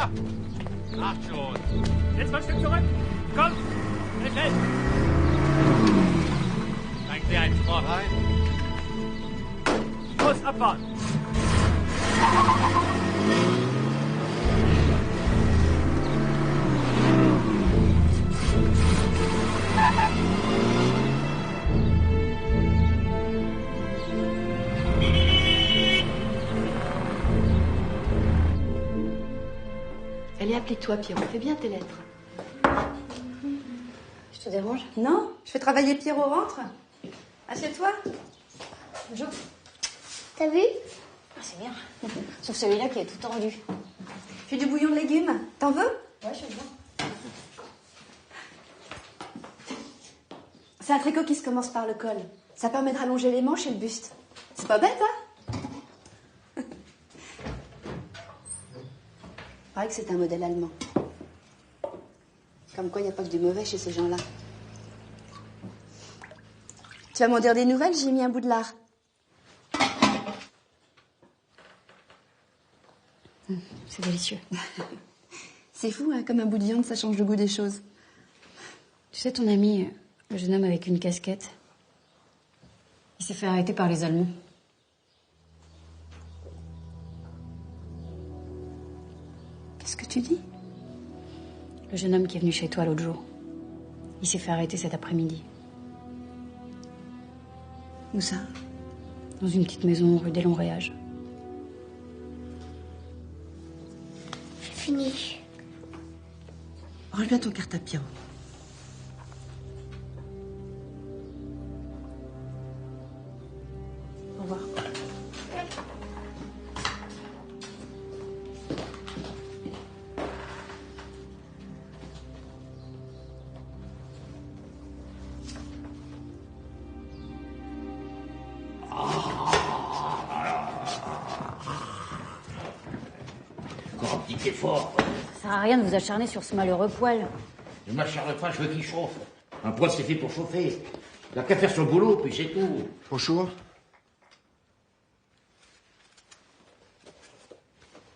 Weiter! Ach schon. Jetzt mal ein Stück zurück. Komm, schnell. Zeigen Sie einen Sport rein. Los, abfahren. Allez, applique-toi, Pierrot. Fais bien tes lettres. Je te dérange? Non, je fais travailler Pierrot, rentre. Assieds-toi. Bonjour. T'as vu? Ah, c'est bien. Sauf celui-là qui est tout tordu. Fais du bouillon de légumes. T'en veux? Ouais, je veux bien. C'est un tricot qui se commence par le col. Ça permet de rallonger les manches et le buste. C'est pas bête, hein? Paraît que c'est un modèle allemand. Comme quoi, il n'y a pas que du mauvais chez ces gens-là. Tu vas m'en dire des nouvelles? J'ai mis un bout de lard. C'est délicieux. C'est fou, hein, comme un bout de viande, ça change le goût des choses. Tu sais, ton ami, le jeune homme avec une casquette, il s'est fait arrêter par les Allemands. Qu'est-ce que tu dis? Le jeune homme qui est venu chez toi l'autre jour. Il s'est fait arrêter cet après-midi. Où ça? Dans une petite maison rue des Longs-Réages. J'ai fini. Range bien ton cartable, Pierrot. Au revoir. Encore un petit effort. Ça sert à rien de vous acharner sur ce malheureux poêle. Ne m'acharne pas, je veux qu'il chauffe. Un poêle, c'est fait pour chauffer. Il n'y a qu'à faire son boulot, puis c'est tout. Bonjour.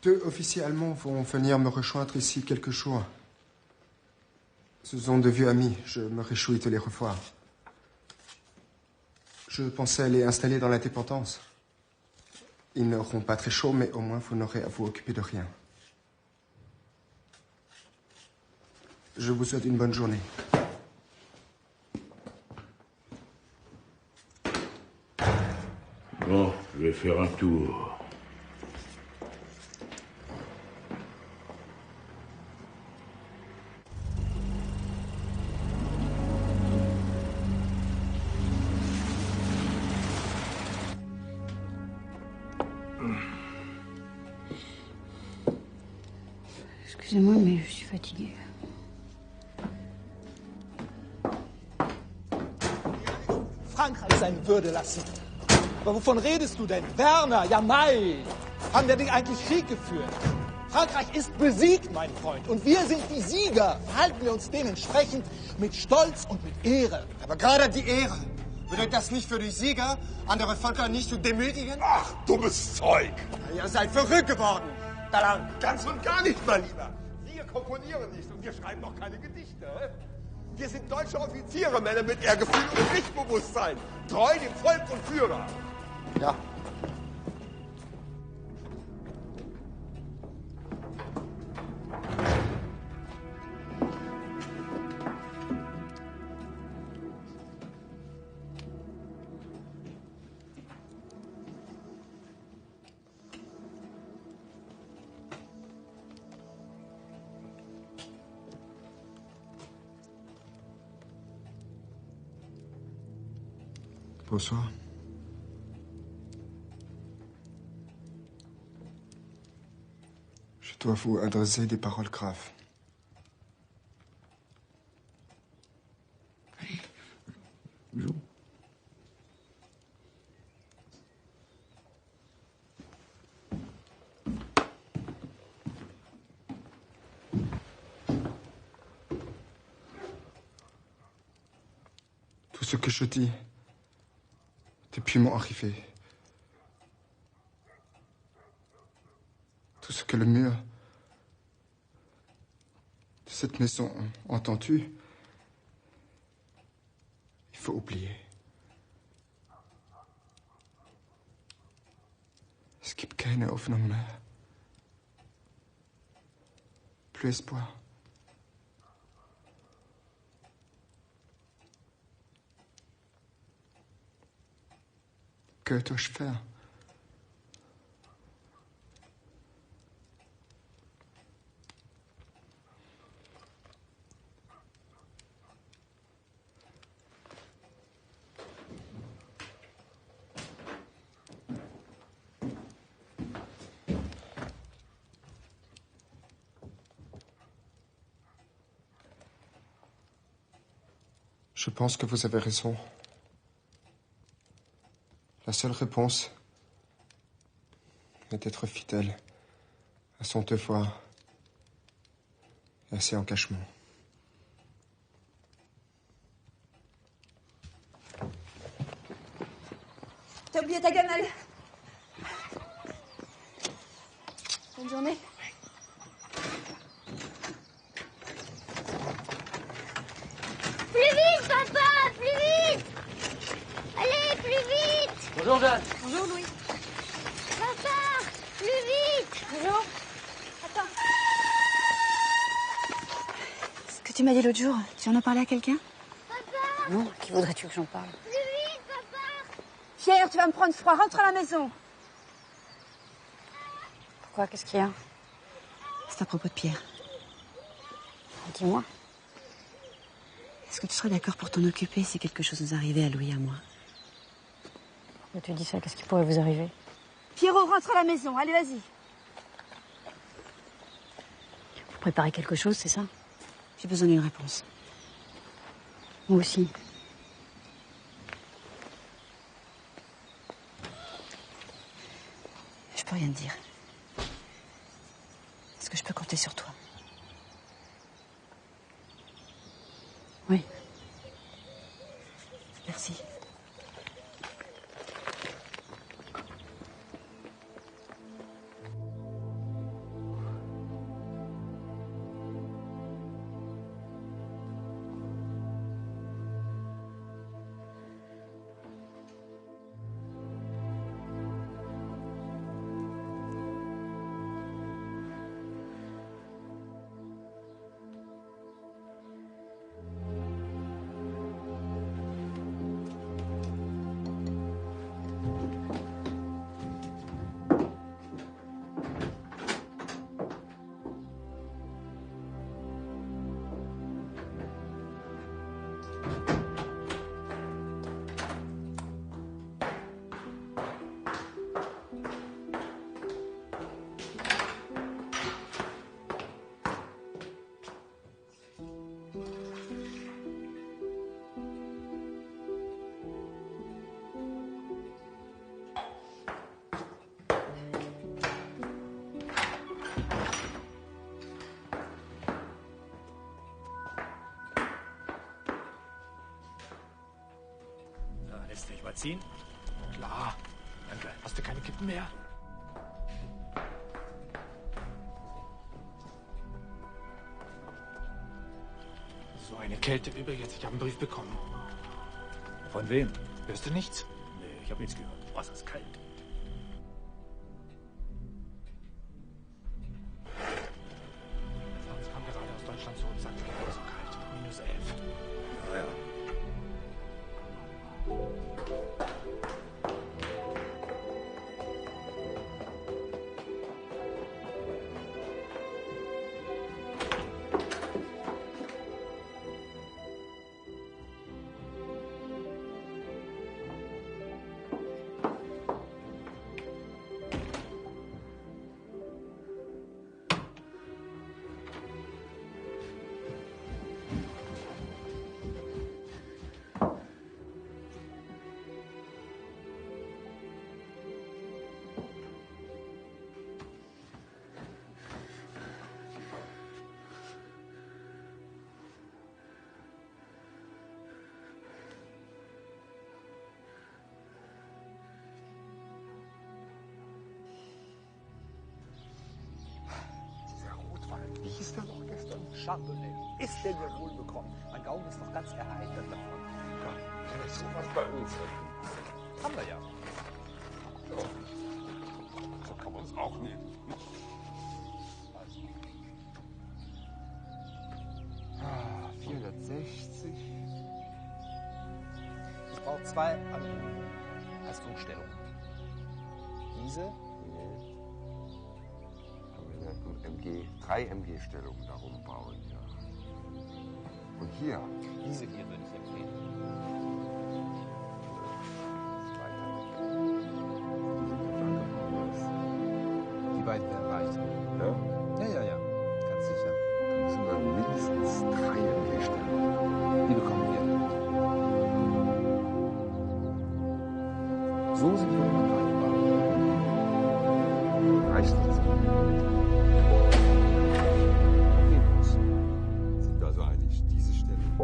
Deux officiers allemands vont venir me rejoindre ici quelques jours. Ce sont de vieux amis. Je me réjouis de les revoir. Je pensais les installer dans la dépendance. Ils n'auront pas très chaud, mais au moins vous n'aurez à vous occuper de rien. Je vous souhaite une bonne journée. Bon, je vais faire un tour. Excusez-moi, mais je suis fatiguée. Frankreich seine Würde lassen. Aber wovon redest du denn? Werner, ja Mai. Haben wir nicht eigentlich Krieg geführt? Frankreich ist besiegt, mein Freund. Und wir sind die Sieger. Verhalten wir uns dementsprechend mit Stolz und mit Ehre. Aber gerade die Ehre. Bedeutet das nicht für die Sieger, andere Völker nicht zu demütigen? Ach, dummes Zeug. Ihr seid verrückt geworden. Daran. Ganz und gar nicht, mein Lieber. Wir komponieren nicht und wir schreiben noch keine Gedichte. Wir sind deutsche Offiziere, Männer mit Ehrgefühl und Pflichtbewusstsein. Treu dem Volk und Führer. Ja. Bonsoir. Je dois vous adresser des paroles graves. Bonjour. Tout ce que je dis depuis mon arrivée, tout ce que le mur Cette maison, entends-tu? Il faut oublier. Es gibt keine Hoffnung mehr. Plus espoir. Que dois-je faire? Je pense que vous avez raison. La seule réponse est d'être fidèle à son devoir et à ses engagements. T'as oublié ta gamelle. Bonne journée. Plus vite, papa, plus vite. Allez, plus vite. Bonjour, Jeanne. Bonjour, Louis. Papa, plus vite. Bonjour. Attends. Ce que tu m'as dit l'autre jour, tu en as parlé à quelqu'un? Papa. Non, qui voudrais-tu que j'en parle? Plus vite, papa. Pierre, tu vas me prendre froid. Rentre à la maison. Pourquoi? Qu'est-ce qu'il y a? C'est à propos de Pierre. Dis-moi. Est-ce que tu serais d'accord pour t'en occuper si quelque chose nous arrivait à Louis et à moi? Pourquoi tu dis ça? Qu'est-ce qui pourrait vous arriver? Pierrot, rentre à la maison. Allez, vas-y. Vous préparez quelque chose, c'est ça? J'ai besoin d'une réponse. Moi aussi. Je peux rien te dire. Est-ce que je peux compter sur toi? Oui. Merci. Lässt dich mal ziehen? Klar. Danke. Hast du keine Kippen mehr? So eine Kälte übrigens. Ich habe einen Brief bekommen. Von wem? Hörst du nichts? Nee, ich habe nichts gehört. Was ist kalt? Franz kam gerade aus Deutschland zurück und sagte, es so kalt. -11. Ja, ja. Chardonnay ist denn ja wohl bekommen? Mein Gaumen ist doch ganz erheitert davon. Das ist sowas bei uns. Haben wir ja. Ja. So kann man es auch nehmen. Ah, 460. Ich brauche 2 Aluminium als Funkstellung. Diese? Nee. Aber wir 3 MG-Stellungen darum bauen, ja. Und hier? Diese hier würde ich empfehlen. Die beiden werden reichen. Ja? Ja. Ganz sicher. Dann müssen wir mindestens 3 MG-Stellungen. Die bekommen wir. So sind wir immer greifbar. Reicht das? Sind also eigentlich diese Stellen?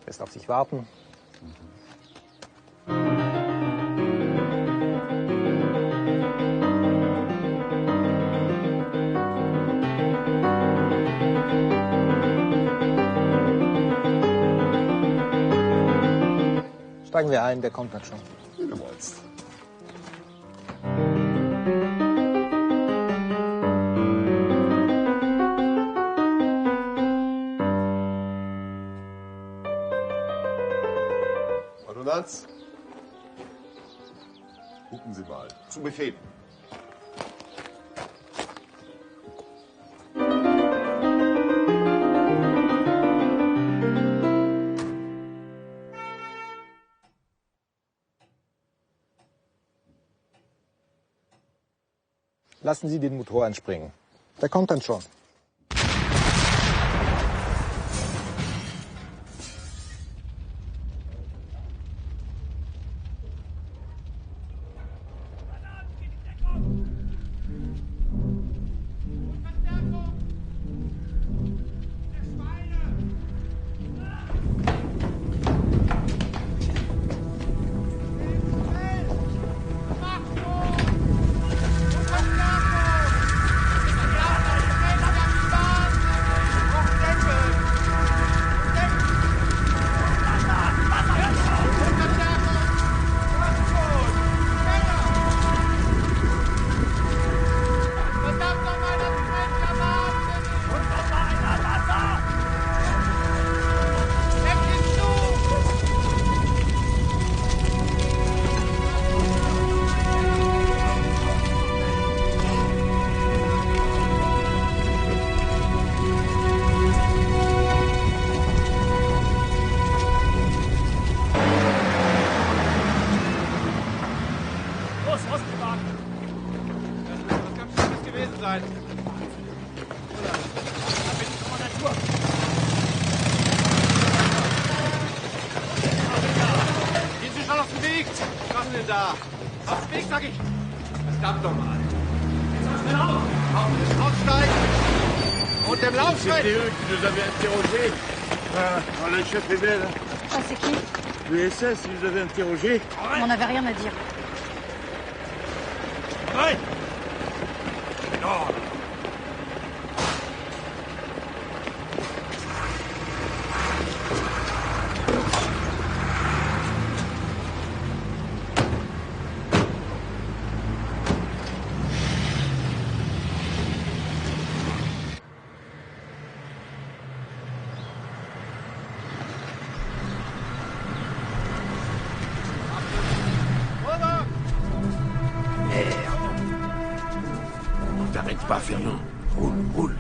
Lässt auf sich warten. Steigen wir ein, der kommt dann schon. Wie du wolltest. Ordonnanz? Gucken Sie mal. Zu Befehl. Lassen Sie den Motor anspringen. Der kommt dann schon. C'était eux qui nous avaient interrogés. Le chef rebelle. Ah, c'est qui? L'USS, ils nous avaient interrogés. On n'avait rien à dire. Ouais. Non. pas, Fernand. Roule, roule.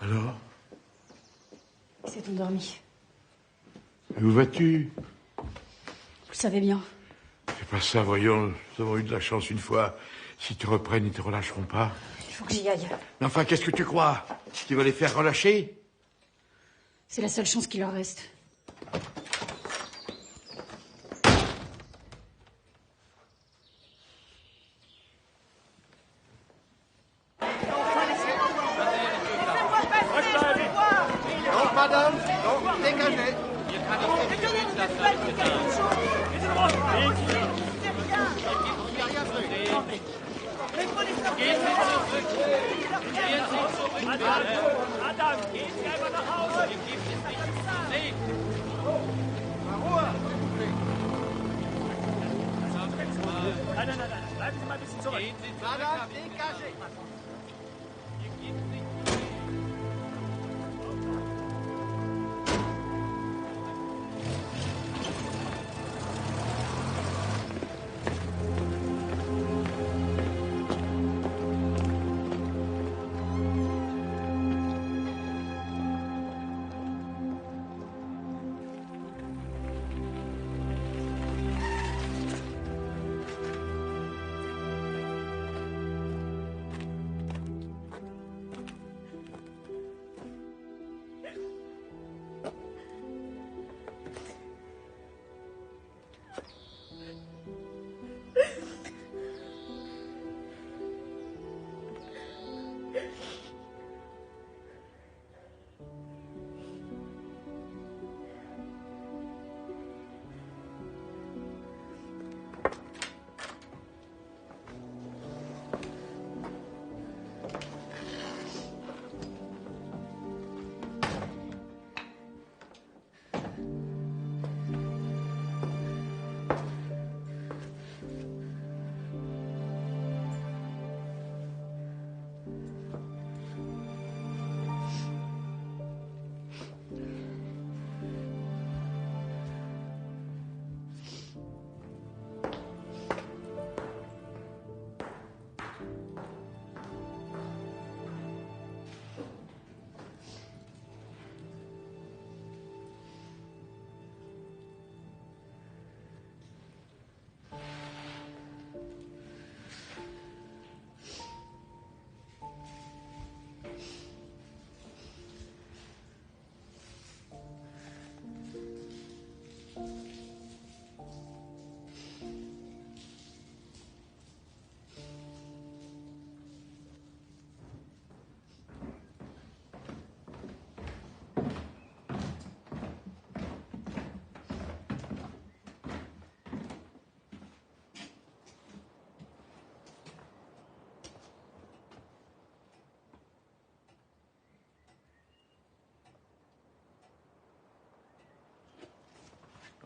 Alors? Il s'est endormi. Et où vas-tu? Vous le savez bien. C'est pas ça, voyons. Nous avons eu de la chance une fois. Si te reprennent, ils te relâcheront pas. Il faut que j'y aille. Mais enfin, qu'est-ce que tu crois? Tu vas les faire relâcher? C'est la seule chance qui leur reste.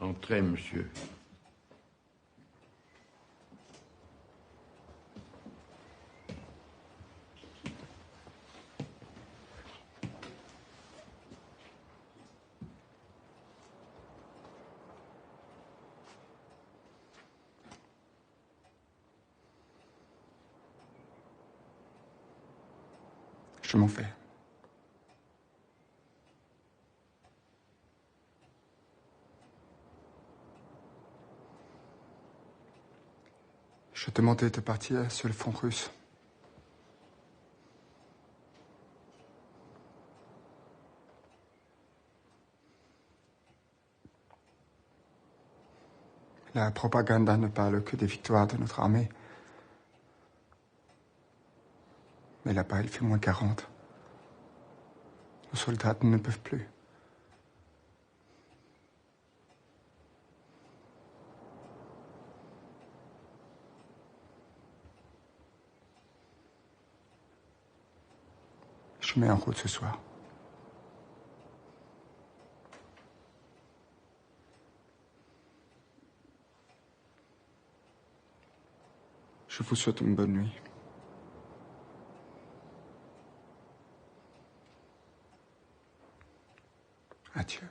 Entrez, monsieur. Je m'en vais. Je demandais de partir sur le front russe. La propagande ne parle que des victoires de notre armée. Mais là-bas, il fait moins 40. Nos soldats ne peuvent plus. Je mets en route ce soir. Je vous souhaite une bonne nuit. Adieu.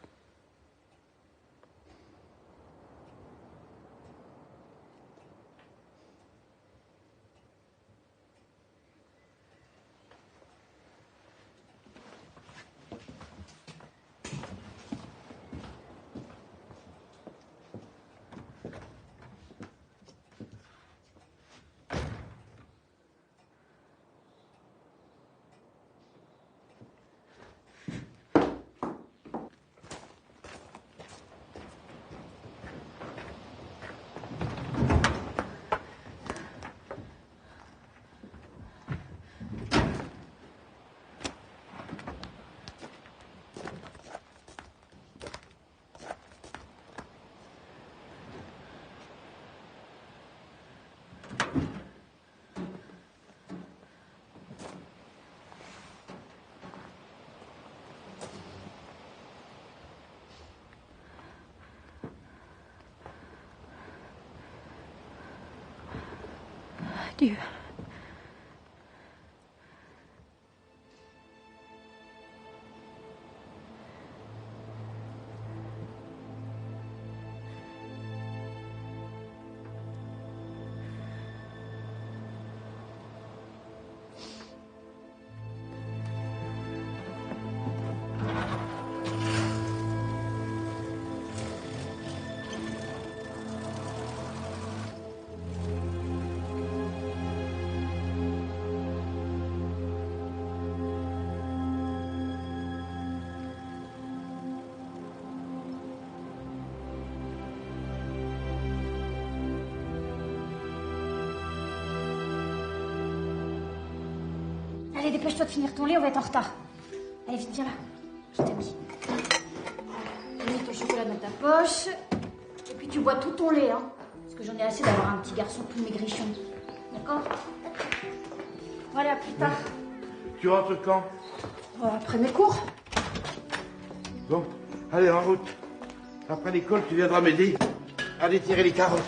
Adieu. Allez, dépêche-toi de finir ton lait, on va être en retard. Allez, vite, viens là. Je t'ai mis. Mets ton chocolat dans ta poche. Et puis tu bois tout ton lait, hein. Parce que j'en ai assez d'avoir un petit garçon tout maigrichon. D'accord? Voilà, à plus tard. Tu rentres quand? Après mes cours. Bon, allez, en route. Après l'école, tu viendras m'aider à déterrer les carottes.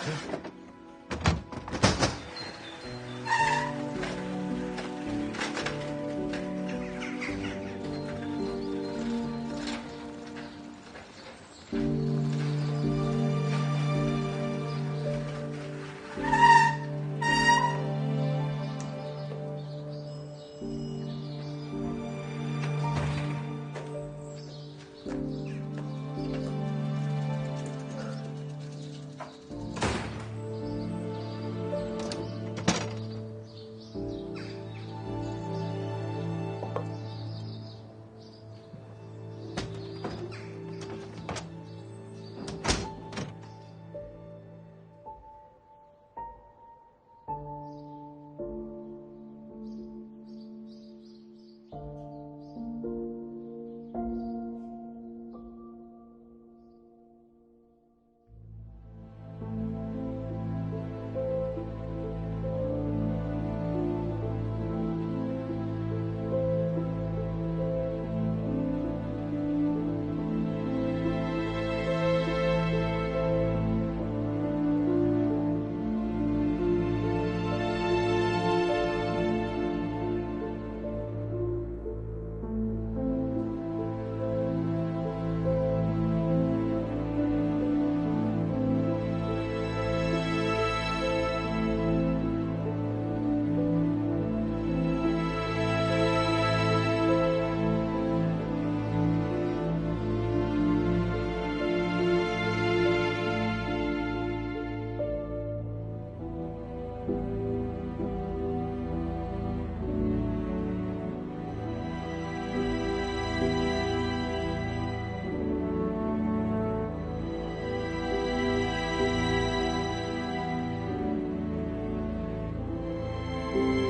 Pierre.